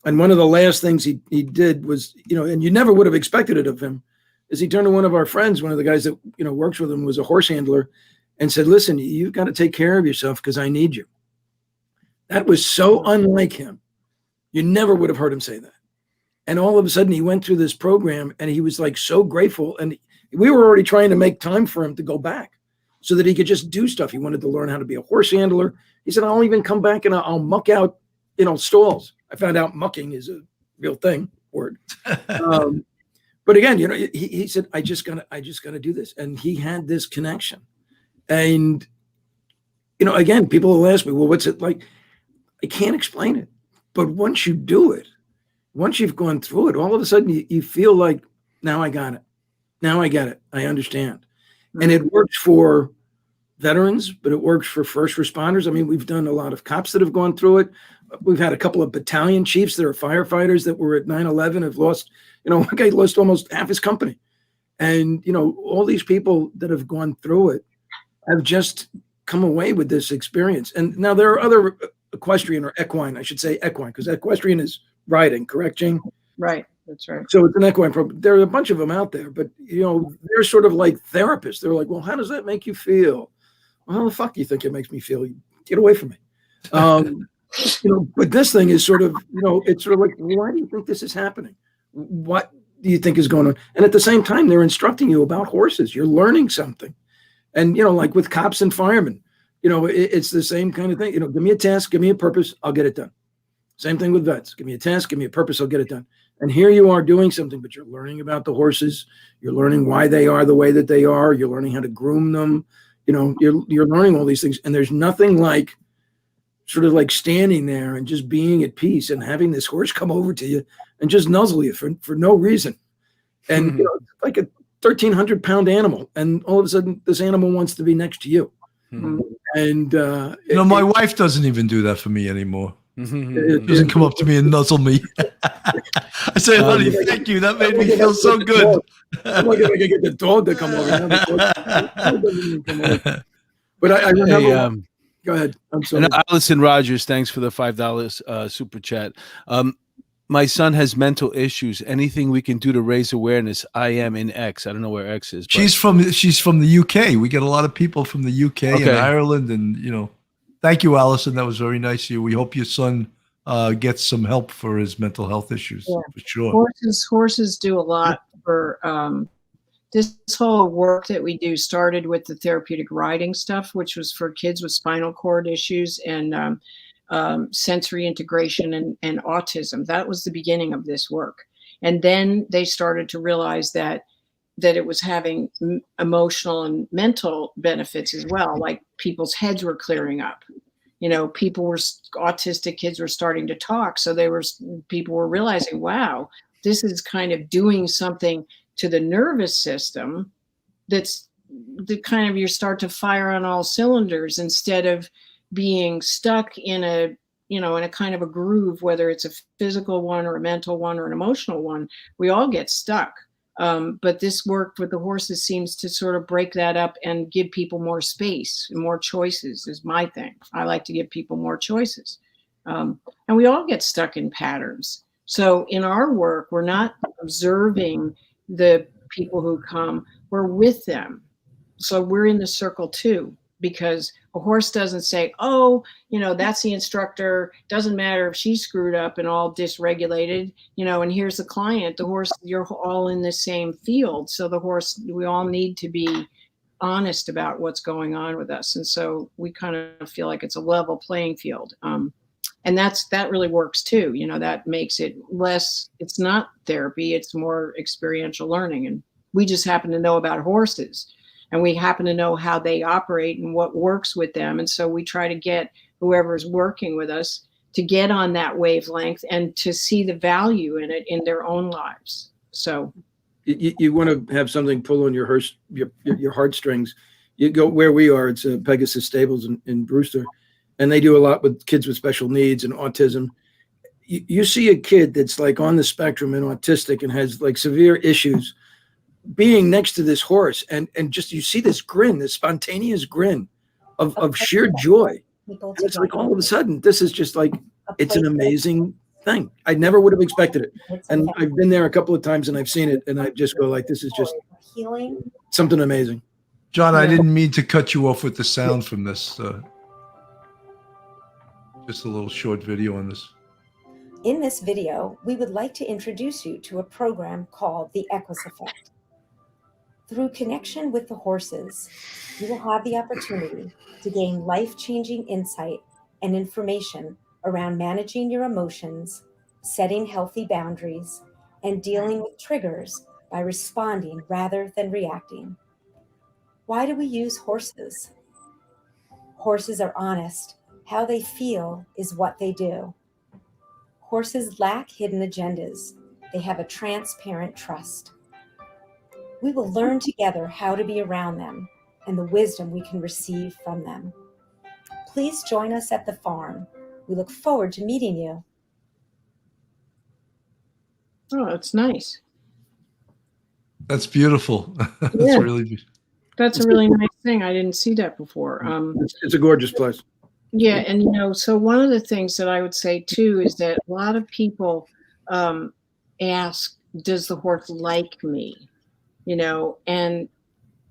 Speaker 3: And one of the last things he did was, and you never would have expected it of him, is he turned to one of our friends, one of the guys that, works with him, was a horse handler, and said, listen, you've got to take care of yourself because I need you. That was so unlike him. You never would have heard him say that. And all of a sudden he went through this program and he was like so grateful. And we were already trying to make time for him to go back so that he could just do stuff. He wanted to learn how to be a horse handler. He said, I'll even come back and I'll muck out, stalls. I found out mucking is a real thing word. But again, he said, I just gotta do this. And he had this connection. And, again, people will ask me, well, what's it like? I can't explain it. But once you do it, once you've gone through it, all of a sudden you feel like, now I got it. Now I get it. I understand. And it works for veterans, but it works for first responders. I mean, we've done a lot of cops that have gone through it. We've had a couple of battalion chiefs that are firefighters that were at 9/11 have lost, one guy lost almost half his company. And, all these people that have gone through it have just come away with this experience. And now there are other equestrian or equine, I should say equine, because equestrian is riding, correct, Jane?
Speaker 5: Right. That's right.
Speaker 3: So it's an equine program. There are a bunch of them out there, but they're sort of like therapists. They're like, well, how does that make you feel? Well, how the fuck do you think it makes me feel? Get away from me. But this thing is sort of, it's sort of like, why do you think this is happening? What do you think is going on? And at the same time, they're instructing you about horses. You're learning something. And, like with cops and firemen, it's the same kind of thing. Give me a task, give me a purpose, I'll get it done. Same thing with vets. Give me a task, give me a purpose, I'll get it done. And here you are doing something, but you're learning about the horses. You're learning why they are the way that they are. You're learning how to groom them. You're learning all these things. And there's nothing like sort of like standing there and just being at peace and having this horse come over to you and just nuzzle you for no reason. And like a 1,300-pound animal. And all of a sudden this animal wants to be next to you. And
Speaker 1: my wife doesn't even do that for me anymore. It doesn't come up to me and nuzzle me. I say, honey, thank you. That made me feel so good.
Speaker 3: I'm like, I can get the dog to come over. But I remember. Go ahead. I'm sorry.
Speaker 2: And Allison Rogers, thanks for the $5 super chat. My son has mental issues. Anything we can do to raise awareness? I am in X. I don't know where X is. But.
Speaker 1: She's from the UK. We get a lot of people from the UK and Ireland, and thank you, Allison. That was very nice of you. We hope your son gets some help for his mental health issues, for sure.
Speaker 5: Horses do a lot for this whole work that we do started with the therapeutic riding stuff, which was for kids with spinal cord issues and sensory integration and autism. That was the beginning of this work. And then they started to realize that it was having emotional and mental benefits as well. Like people's heads were clearing up. Autistic kids were starting to talk. So people were realizing, wow, this is kind of doing something to the nervous system. That's the kind of, you start to fire on all cylinders instead of being stuck in a in a kind of a groove, whether it's a physical one or a mental one or an emotional one, we all get stuck. But this work with the horses seems to sort of break that up and give people more space and more choices is my thing. I like to give people more choices. And we all get stuck in patterns. So in our work, we're not observing the people who come, we're with them. So we're in the circle too, because a horse doesn't say, oh, that's the instructor. Doesn't matter if she's screwed up and all dysregulated, and here's the client. The horse, you're all in the same field. So the horse, we all need to be honest about what's going on with us. And so we kind of feel like it's a level playing field. And that really works too. That makes it less, it's not therapy, it's more experiential learning. And we just happen to know about horses. And we happen to know how they operate and what works with them. And so we try to get whoever's working with us to get on that wavelength and to see the value in it in their own lives. So
Speaker 3: you want to have something pull on your heartstrings. You go where we are, it's Pegasus Stables in Brewster, and they do a lot with kids with special needs and autism. You see a kid that's like on the spectrum and autistic and has like severe issues, being next to this horse and just you see this grin, this spontaneous grin of sheer joy. It's like all of a sudden this is just like it's an amazing thing. I never would have expected it. And I've been there a couple of times and I've seen it and I just go like, this is just something amazing.
Speaker 1: John, I didn't mean to cut you off with the sound from this. Just a little short video on this.
Speaker 15: In this video, we would like to introduce you to a program called the Equus Effect. Through connection with the horses, you will have the opportunity to gain life-changing insight and information around managing your emotions, setting healthy boundaries, and dealing with triggers by responding rather than reacting. Why do we use horses? Horses are honest. How they feel is what they do. Horses lack hidden agendas. They have a transparent trust. We will learn together how to be around them and the wisdom we can receive from them. Please join us at the farm. We look forward to meeting you.
Speaker 5: Oh, that's nice.
Speaker 1: That's beautiful. That's
Speaker 5: Yeah.
Speaker 1: really
Speaker 5: That's a really nice thing. I didn't see that before.
Speaker 3: It's a gorgeous place.
Speaker 5: Yeah, and so one of the things that I would say too is that a lot of people ask, "Does the horse like me?" And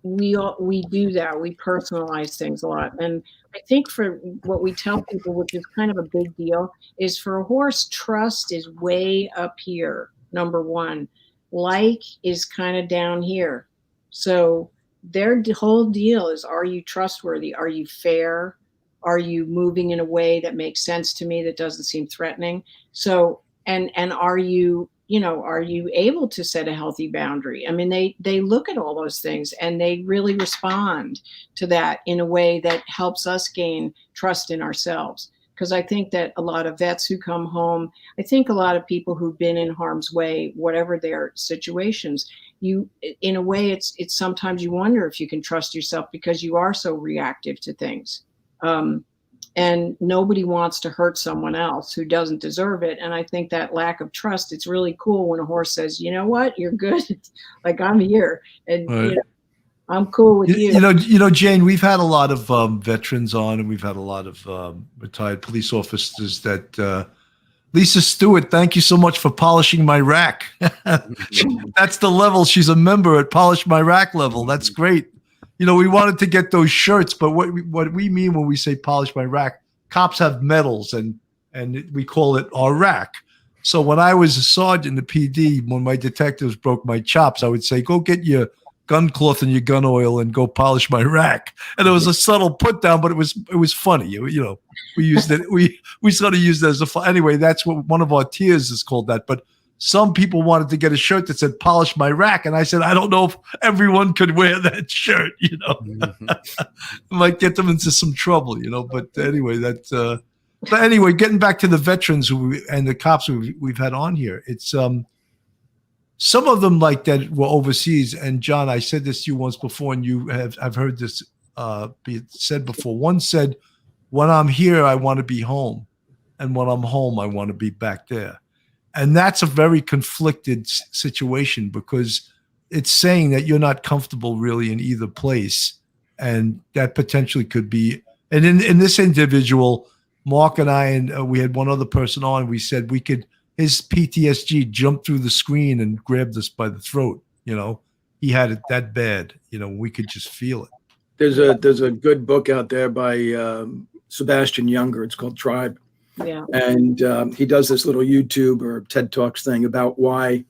Speaker 5: we do that. We personalize things a lot, and I think for what we tell people, which is kind of a big deal, is for a horse, trust is way up here. Number one, like is kind of down here. So their whole deal is: are you trustworthy? Are you fair? Are you moving in a way that makes sense to me, that doesn't seem threatening? So, and are you, are you able to set a healthy boundary? I mean, they look at all those things and they really respond to that in a way that helps us gain trust in ourselves. Because I think that a lot of vets who come home, I think a lot of people who've been in harm's way, whatever their situations, in a way, it's sometimes you wonder if you can trust yourself because you are so reactive to things. And nobody wants to hurt someone else who doesn't deserve it. And I think that lack of trust, it's really cool when a horse says, you know what, you're good. Like, I'm here and
Speaker 1: right.
Speaker 5: I'm cool with you.
Speaker 1: Jane, we've had a lot of veterans on, and we've had a lot of retired police officers that Lisa Stewart, thank you so much for polishing my rack. That's the level. She's a member at Polish My Rack level. That's great. We wanted to get those shirts, but what we mean when we say polish my rack, cops have medals and we call it our rack. So when I was a sergeant in the PD, when my detectives broke my chops, I would say, go get your gun cloth and your gun oil and go polish my rack. And it was a subtle put down, but it was funny. We used it. We sort of used it as a fun. Anyway, that's what one of our tiers is called that. But some people wanted to get a shirt that said polish my rack. And I said, I don't know if everyone could wear that shirt, might get them into some trouble, but anyway, but anyway, getting back to the veterans and the cops we've had on here, it's, some of them like that were overseas. And John, I said this to you once before, and I've heard this be said before. One said, when I'm here, I want to be home. and when I'm home, I want to be back there. And that's a very conflicted situation, because it's saying that you're not comfortable really in either place. And that potentially could be, and in this individual, Mark and I, and we had one other person on, we said his PTSD jumped through the screen and grabbed us by the throat. He had it that bad, we could just feel it.
Speaker 3: There's a good book out there by Sebastian Junger. It's called Tribe.
Speaker 16: Yeah.
Speaker 3: And he does this little YouTube or TED Talks thing about why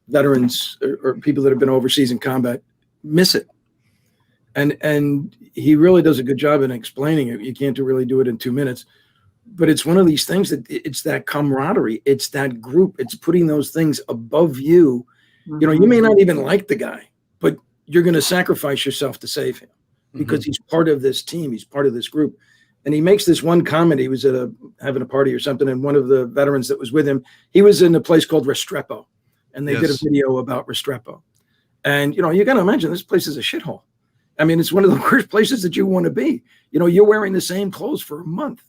Speaker 3: veterans or people that have been overseas in combat miss it. And he really does a good job in explaining it. You can't really do it in 2 minutes. But it's one of these things that it's that camaraderie. It's that group. It's putting those things above you. You may not even like the guy, but you're going to sacrifice yourself to save him because he's part of this team. He's part of this group. And he makes this one comment. He was at having a party or something, and one of the veterans that was with him, he was in a place called Restrepo, and they did a video about Restrepo. And, you got to imagine this place is a shithole. I mean, it's one of the worst places that you want to be. You're wearing the same clothes for a month.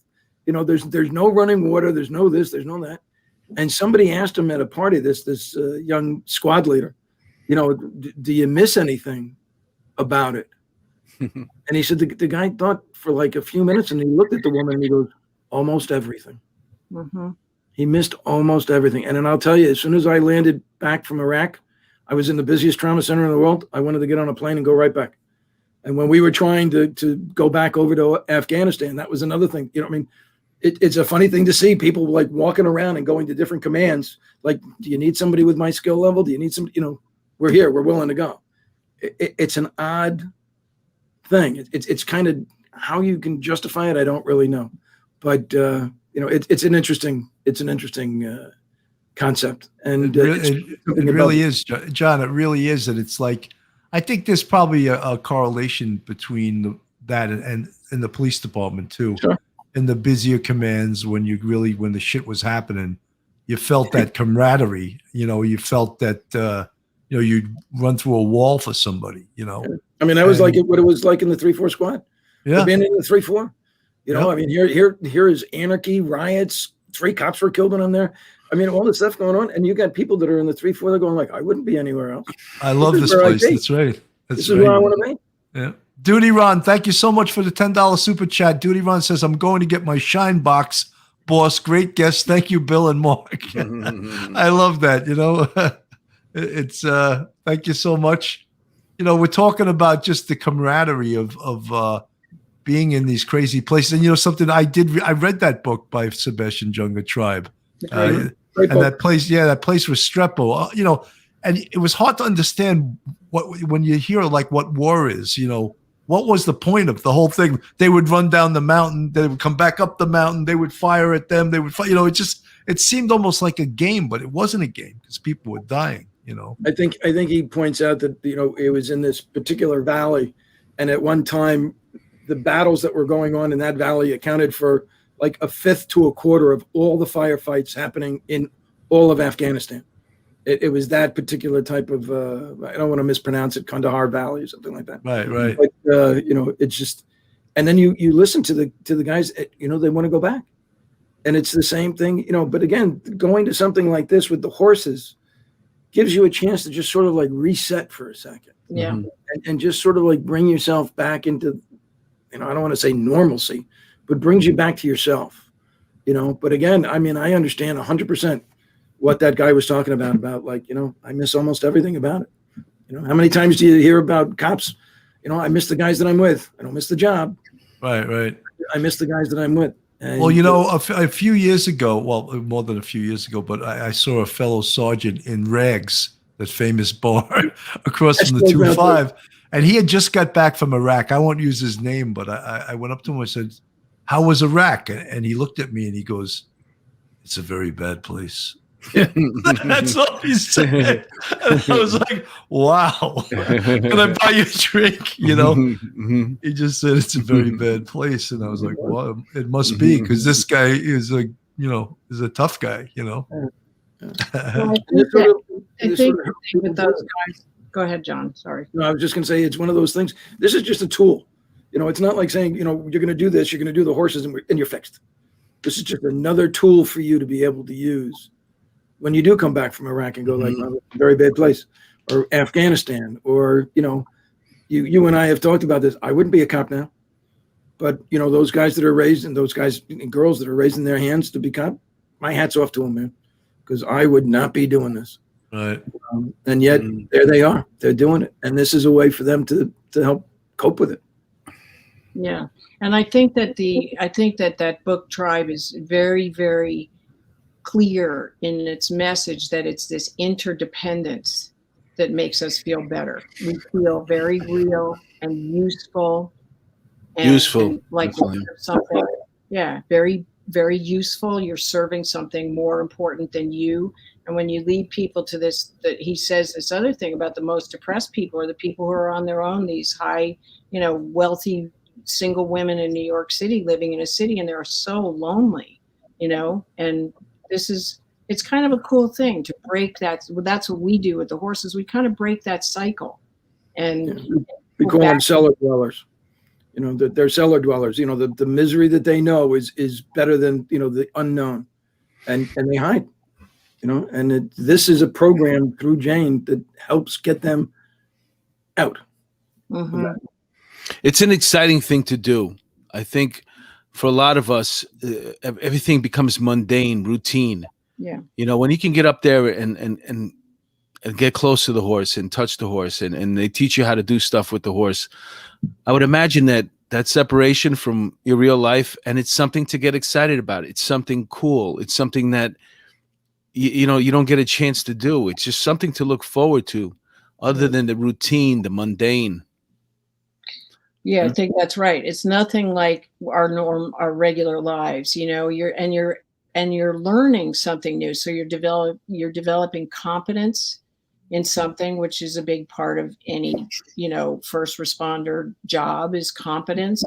Speaker 3: There's no running water. There's no this, there's no that. And somebody asked him at a party, this young squad leader, do you miss anything about it? And he said the guy thought for like a few minutes, and he looked at the woman and he goes, almost everything. He missed almost everything. And then I'll tell you, as soon as I landed back from Iraq, I was in the busiest trauma center in the world. I wanted to get on a plane and go right back. And when we were trying to go back over to Afghanistan, that was another thing. It's a funny thing to see people like walking around and going to different commands. Like, do you need somebody with my skill level? Do you need some, we're here, we're willing to go. It's an odd thing. It's kind of how you can justify it. I don't really know, but it's an interesting concept. And
Speaker 1: it really is, John. It really is. And it's like, I think there's probably a correlation between that and the police department too.
Speaker 3: Sure.
Speaker 1: In the busier commands, when the shit was happening, you felt that camaraderie. You felt that you'd run through a wall for somebody.
Speaker 3: I mean, that was like what it was like in the 3-4 squad.
Speaker 1: Yeah,
Speaker 3: being in the 3-4. I mean, here is anarchy, riots. 3 cops were killed when I'm there. I mean, all this stuff going on, and you got people that are in the 3-4. They're going like, I wouldn't be anywhere else.
Speaker 1: I love this place. That's right.
Speaker 3: This is where I want to be.
Speaker 1: Yeah. Duty Ron, thank you so much for the $10 super chat. Duty Ron says, I'm going to get my shine box, boss. Great guest. Thank you, Bill and Mark. I love that. It's thank you so much. We're talking about just the camaraderie of being in these crazy places. And something I read that book by Sebastian Junger, Tribe. And that place was Strepo. And it was hard to understand when you hear like what war is, what was the point of the whole thing? They would run down the mountain, they would come back up the mountain, they would fire at them, they would fight, it seemed almost like a game, but it wasn't a game because people were dying,
Speaker 3: I think he points out that, it was in this particular valley, and at one time the battles that were going on in that valley accounted for like 1/5 to 1/4 of all the firefights happening in all of Afghanistan. It was that particular type of, I don't want to mispronounce it, Kandahar Valley or something like that.
Speaker 1: Right.
Speaker 3: But, it's just, and then you listen to the guys, they want to go back. And it's the same thing, but again, going to something like this with the horses gives you a chance to just sort of like reset for a second.
Speaker 16: Yeah.
Speaker 3: And just sort of like bring yourself back into, I don't want to say normalcy, but brings you back to yourself, But again, I mean, I understand 100% what that guy was talking about like, I miss almost everything about it. How many times do you hear about cops? I miss the guys that I'm with. I don't miss the job.
Speaker 1: Right.
Speaker 3: I miss the guys that I'm with. And,
Speaker 1: well, a few years ago, more than a few years ago, but I saw a fellow sergeant in rags, that famous bar across from the 2-5. And he had just got back from Iraq. I won't use his name, but I went up to him and said, how was Iraq? And he looked at me and he goes, it's a very bad place. That's all he said. And I was like, wow, can I buy you a drink? He just said it's a very bad place. And I was like, well, it must be, because this guy is is a tough guy,
Speaker 16: Well, I think with those guys, go ahead, John. Sorry.
Speaker 3: No, I was just going to say, it's one of those things. This is just a tool. It's not like saying, you're going to do this, you're going to do the horses and you're fixed. This is just another tool for you to be able to use when you do come back from Iraq and go like, "Oh, a very bad place," or Afghanistan, or you and I have talked about this. I wouldn't be a cop now, but those guys that are raised, and those guys and girls that are raising their hands to be cop, my hat's off to them, man, because I would not be doing this.
Speaker 1: Right.
Speaker 3: And yet there they are. They're doing it, and this is a way for them to help cope with it.
Speaker 16: Yeah, and I think that book Tribe is very, very clear in its message that it's this interdependence that makes us feel better. We feel very real and useful. And like something, yeah, very, very useful. You're serving something more important than you. And when you lead people to this, that he says this other thing about the most depressed people are the people who are on their own, these high, wealthy single women in New York City living in a city, and they're so lonely, and it's kind of a cool thing to break that. That's what we do with the horses. We kind of break that cycle. And
Speaker 3: we call them cellar dwellers. They're cellar dwellers. The misery that they know is better than, the unknown, and they hide. And this is a program through Jane that helps get them out.
Speaker 16: Mm-hmm.
Speaker 2: It's an exciting thing to do. I think for a lot of us, everything becomes mundane, routine.
Speaker 16: Yeah.
Speaker 2: When you can get up there and get close to the horse and touch the horse, and they teach you how to do stuff with the horse, I would imagine that separation from your real life, and it's something to get excited about. It's something cool. It's something that you don't get a chance to do. It's just something to look forward to, other than the routine, the mundane.
Speaker 16: Yeah, I think that's right. It's nothing like our regular lives. You're learning something new. So you're developing competence in something, which is a big part of any first responder job, is competence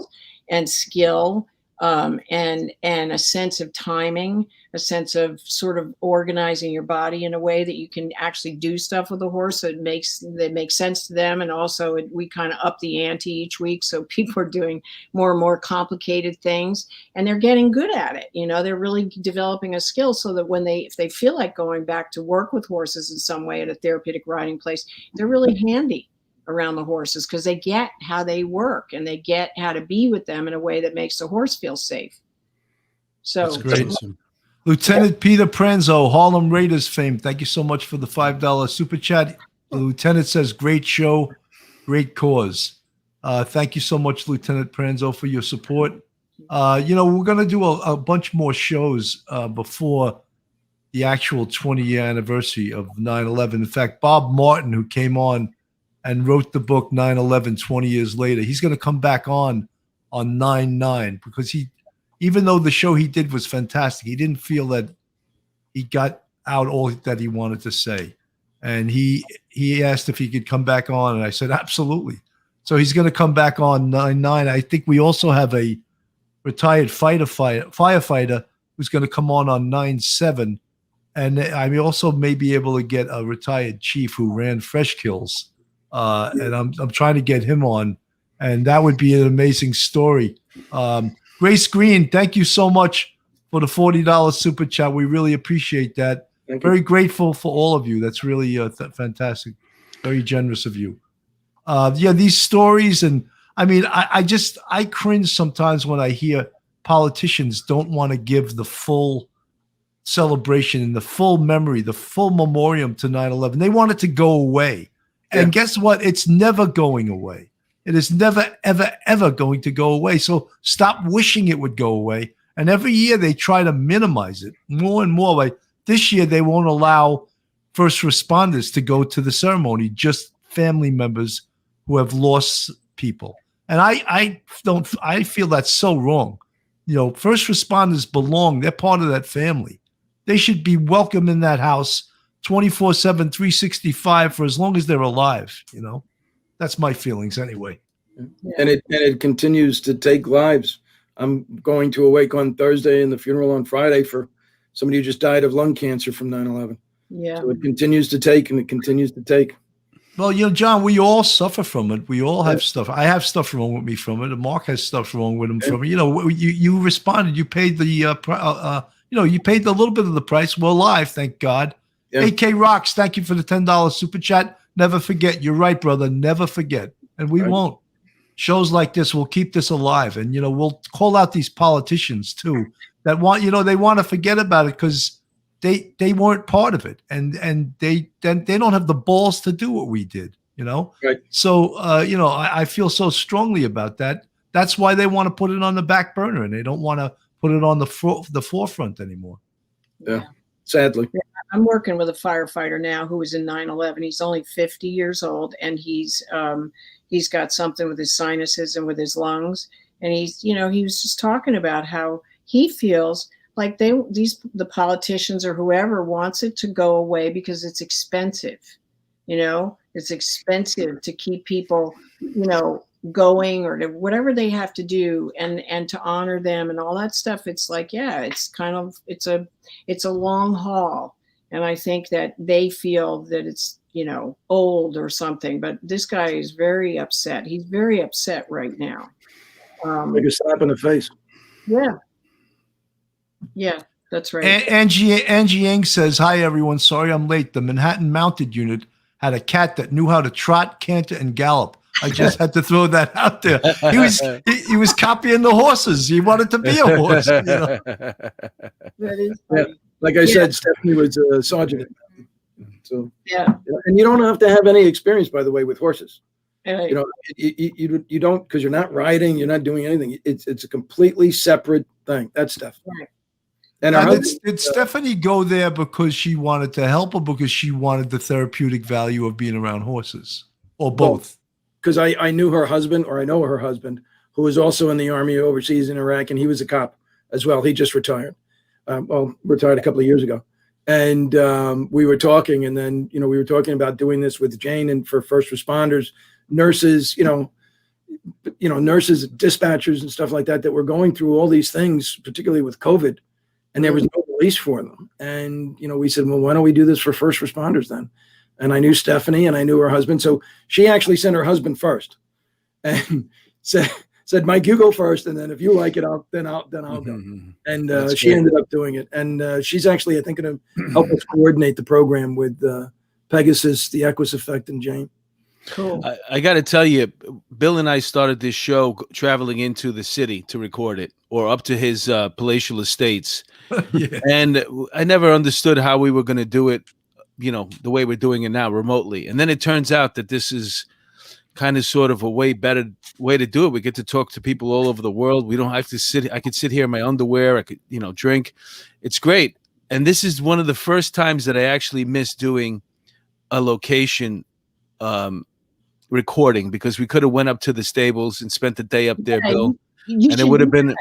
Speaker 16: and skill, and a sense of timing, a sense of sort of organizing your body in a way that you can actually do stuff with a horse that makes sense to them. And also we kind of up the ante each week, so people are doing more and more complicated things, and they're getting good at it. They're really developing a skill, so that if they feel like going back to work with horses in some way at a therapeutic riding place, they're really handy around the horses, because they get how they work and they get how to be with them in a way that makes the horse feel safe. So
Speaker 1: that's great. Lieutenant Peter Pranzo, Harlem Raiders fame. Thank you so much for the $5 super chat. The lieutenant says, great show, great cause. Thank you so much, Lieutenant Pranzo, for your support. We're going to do a bunch more shows before the actual 20-year anniversary of 9/11. In fact, Bob Martin, who came on and wrote the book 9/11 20 years later, he's going to come back on 9/9, because even though the show he did was fantastic, he didn't feel that he got out all that he wanted to say. And he asked if he could come back on, and I said, absolutely. So he's going to come back on 9/9. I think we also have a retired firefighter who's going to come on 9/7. And I also may be able to get a retired chief who ran Fresh Kills. And I'm trying to get him on, and that would be an amazing story. Grace Green, thank you so much for the $40 super chat. We really appreciate that. Very grateful for all of you. That's really fantastic. Very generous of you. These stories, and I mean, I cringe sometimes when I hear politicians don't want to give the full celebration and the full memory, the full memoriam to 9/11. They want it to go away. And guess what? It's never going away. It is never, ever, ever going to go away. So stop wishing it would go away. And every year they try to minimize it more and more. Like this year, they won't allow first responders to go to the ceremony, just family members who have lost people. And I feel that's so wrong. First responders belong. They're part of that family. They should be welcome in that house 24/7, 365 for as long as they're alive. That's my feelings anyway.
Speaker 3: And it continues to take lives. I'm going to a wake on Thursday and the funeral on Friday for somebody who just died of lung cancer from 9/11.
Speaker 16: Yeah.
Speaker 3: So it continues to take, and it continues to take.
Speaker 1: Well, John, we all suffer from it. We all have stuff. I have stuff wrong with me from it. And Mark has stuff wrong with him from it. You responded. You paid the, you paid the little bit of the price. We're live, thank God.
Speaker 3: Yeah.
Speaker 1: AK Rocks, thank you for the $10 super chat. Never forget. You're right, brother. Never forget. And we won't. Shows like this will keep this alive. And, we'll call out these politicians too that want, they want to forget about it because they weren't part of it, and they don't have the balls to do what we did,
Speaker 3: Right.
Speaker 1: So I feel so strongly about that. That's why they want to put it on the back burner, and they don't want to put it on the forefront anymore.
Speaker 3: Yeah, sadly.
Speaker 16: Yeah, I'm working with a firefighter now who was in 9/11. He's only 50 years old, and he's got something with his sinuses and with his lungs, and he was just talking about how he feels like the politicians or whoever wants it to go away because it's expensive. It's expensive to keep people, going or to whatever they have to do and to honor them and all that stuff. It's like, yeah, it's kind of, it's a long haul. And I think that they feel that it's, old or something, but this guy is very upset. He's very upset right now.
Speaker 3: Like a slap in the face.
Speaker 16: Yeah. Yeah, that's right.
Speaker 1: Angie Yang says, "Hi everyone. Sorry I'm late. The Manhattan Mounted Unit had a cat that knew how to trot, canter, and gallop. I just had to throw that out there. He was copying the horses. He wanted to be a horse.
Speaker 16: That is funny.
Speaker 3: Yeah. Like I said, Stephanie was a sergeant. So
Speaker 16: yeah,
Speaker 3: and you don't have to have any experience, by the way, with horses.
Speaker 16: Right.
Speaker 3: You don't, because you're not riding, you're not doing anything. It's a completely separate thing. That stuff.
Speaker 16: Right.
Speaker 3: And
Speaker 1: did Stephanie go there because she wanted to help, or because she wanted the therapeutic value of being around horses, or both?
Speaker 3: Because I knew her husband, or I know her husband, who was also in the Army overseas in Iraq, and he was a cop as well. He just retired. Retired a couple of years ago. And we were talking, and then, we were talking about doing this with Jane and for first responders, nurses, nurses, dispatchers and stuff like that were going through all these things, particularly with COVID. And there was no release for them. And, we said, well, why don't we do this for first responders then? And I knew Stephanie and I knew her husband. So she actually sent her husband first and said, Mike, you go first. And then if you like it, I'll go. And she ended up doing it. And she's actually, I think, going to help us coordinate the program with Pegasus, the Equus Effect, and Jane.
Speaker 16: Cool.
Speaker 2: I got to tell you, Bill and I started this show traveling into the city to record it, or up to his palatial estates.
Speaker 1: Yeah.
Speaker 2: And I never understood how we were going to do it, the way we're doing it now, remotely. And then it turns out that this is kind of sort of a way better way to do it. We get to talk to people all over the world. We don't have to sit. I could sit here in my underwear. I could, drink. It's great. And this is one of the first times that I actually miss doing a location recording, because we could have went up to the stables and spent the day up there, Bill, and it would have been,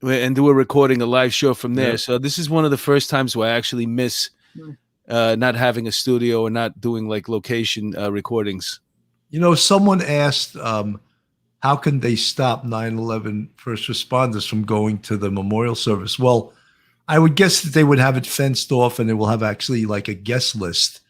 Speaker 2: and do a recording, a live show from there. Yeah. So this is one of the first times where I actually miss not having a studio or not doing like location recordings.
Speaker 1: Someone asked, how can they stop 9/11 first responders from going to the memorial service? Well, I would guess that they would have it fenced off, and they will have actually like a guest list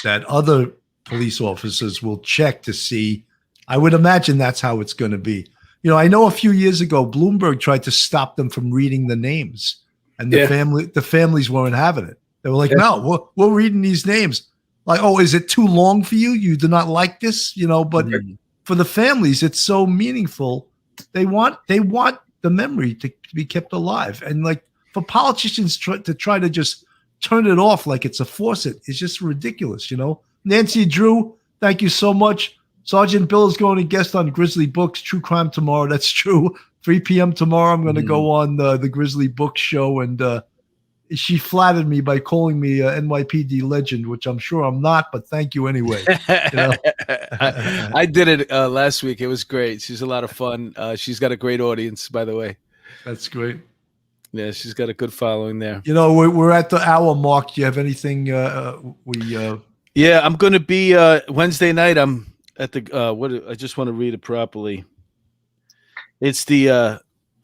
Speaker 1: that other police officers will check to see. I would imagine that's how it's going to be. I know a few years ago, Bloomberg tried to stop them from reading the names, and the families weren't having it. They were like, no, we're reading these names. Like, oh, is it too long for you? You do not like this, but for the families, it's so meaningful. They want the memory to be kept alive. And like for politicians to try to just turn it off like it's a faucet is just ridiculous, Nancy Drew, thank you so much. Sergeant Bill is going to guest on Grizzly Books, True Crime tomorrow. That's true. 3 p.m. tomorrow, I'm going to go on the Grizzly Books show. And she flattered me by calling me an NYPD legend, which I'm sure I'm not, but thank you anyway.
Speaker 2: I did it last week. It was great. She's a lot of fun. She's got a great audience, by the way.
Speaker 1: That's great.
Speaker 2: Yeah, she's got a good following there.
Speaker 1: We're at the hour mark. Do you have anything
Speaker 2: Yeah, I'm going to be Wednesday night. I'm at the I just want to read it properly. It's the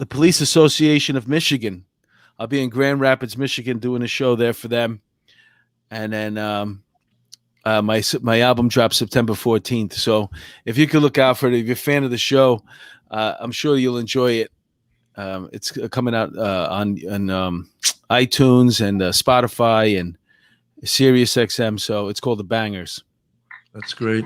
Speaker 2: Police Association of Michigan. I'll be in Grand Rapids, Michigan, doing a show there for them. And then my album drops September 14th. So if you could look out for it, if you're a fan of the show, I'm sure you'll enjoy it. It's coming out on iTunes and Spotify and Sirius XM. So it's called The Bangers.
Speaker 1: That's great.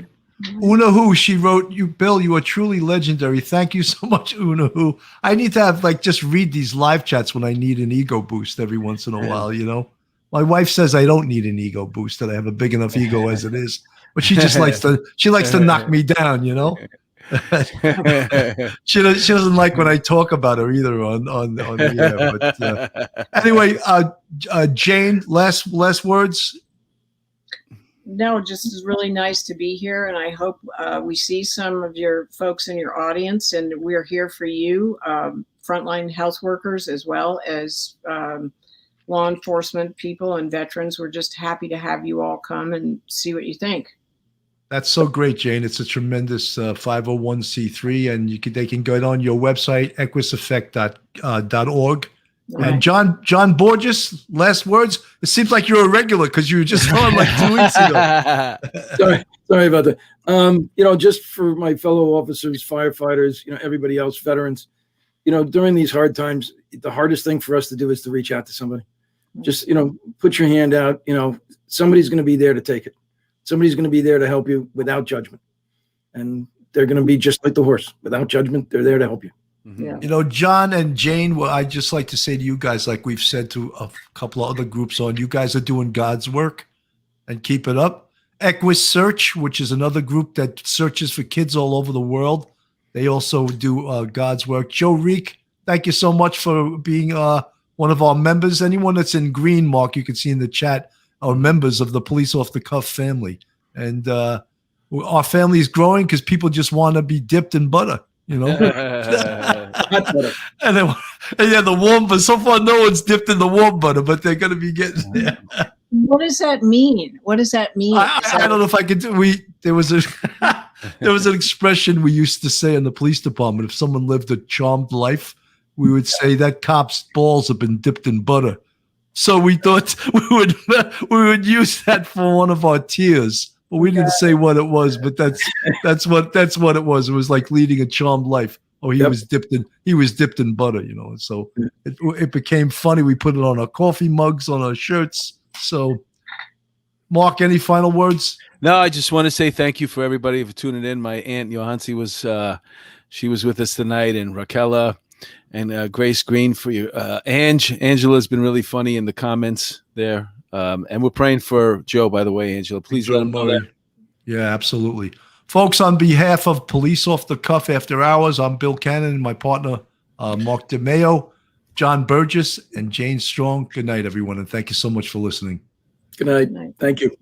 Speaker 1: Una Who, she wrote, "You, Bill, you are truly legendary. Thank you so much, Una Who. I need to have just read these live chats when I need an ego boost every once in a while, you know. My wife says I don't need an ego boost, that I have a big enough ego as it is. But she just likes to knock me down, you know. she doesn't like when I talk about her either on the air. But anyway, Jane, last words.
Speaker 16: No, just is really nice to be here, and I hope we see some of your folks in your audience, and we're here for you, frontline health workers, as well as law enforcement people and veterans. We're just happy to have you all come and see what you think.
Speaker 1: That's so great, Jane. It's a tremendous 501c3, and they can go on your website, equuseffect.org. Right. And John Bourges, last words. It seems like you're a regular because you were just on like 2 weeks ago.
Speaker 3: Sorry about that. Just for my fellow officers, firefighters, everybody else, veterans, during these hard times, the hardest thing for us to do is to reach out to somebody. Just, put your hand out. Somebody's going to be there to take it. Somebody's going to be there to help you without judgment. And they're going to be just like the horse. Without judgment, they're there to help you.
Speaker 16: Yeah.
Speaker 1: John and Jane, well, I'd just like to say to you guys, like we've said to a couple of other groups on, you guys are doing God's work and keep it up. Equus Search, which is another group that searches for kids all over the world. They also do God's work. Joe Reek, thank you so much for being one of our members. Anyone that's in green, Mark, you can see in the chat, are members of the Police Off the Cuff family. And our family is growing because people just want to be dipped in butter. And then the warm butter. So far, no one's dipped in the warm butter, but they're going to be getting there.
Speaker 16: What does that mean? What does that mean?
Speaker 1: I don't know if I could do. There was an expression we used to say in the police department. If someone lived a charmed life, we would say that cop's balls have been dipped in butter. So we thought we would use that for one of our tiers. Well, we didn't say what it was, but that's what it was. It was like leading a charmed life. Oh, he was dipped in butter, And so it became funny. We put it on our coffee mugs, on our shirts. So, Mark, any final words?
Speaker 2: No, I just want to say thank you for everybody for tuning in. My aunt Johansi was with us tonight, and Raquela and Grace Green for you. Angela's been really funny in the comments there. And we're praying for Joe, by the way, Angela. Please let him know that.
Speaker 1: Yeah, absolutely. Folks, on behalf of Police Off the Cuff After Hours, I'm Bill Cannon and my partner, Mark DeMeo, John Bourges, and Jane Strong. Good night, everyone, and thank you so much for listening.
Speaker 3: Good night. Thank you.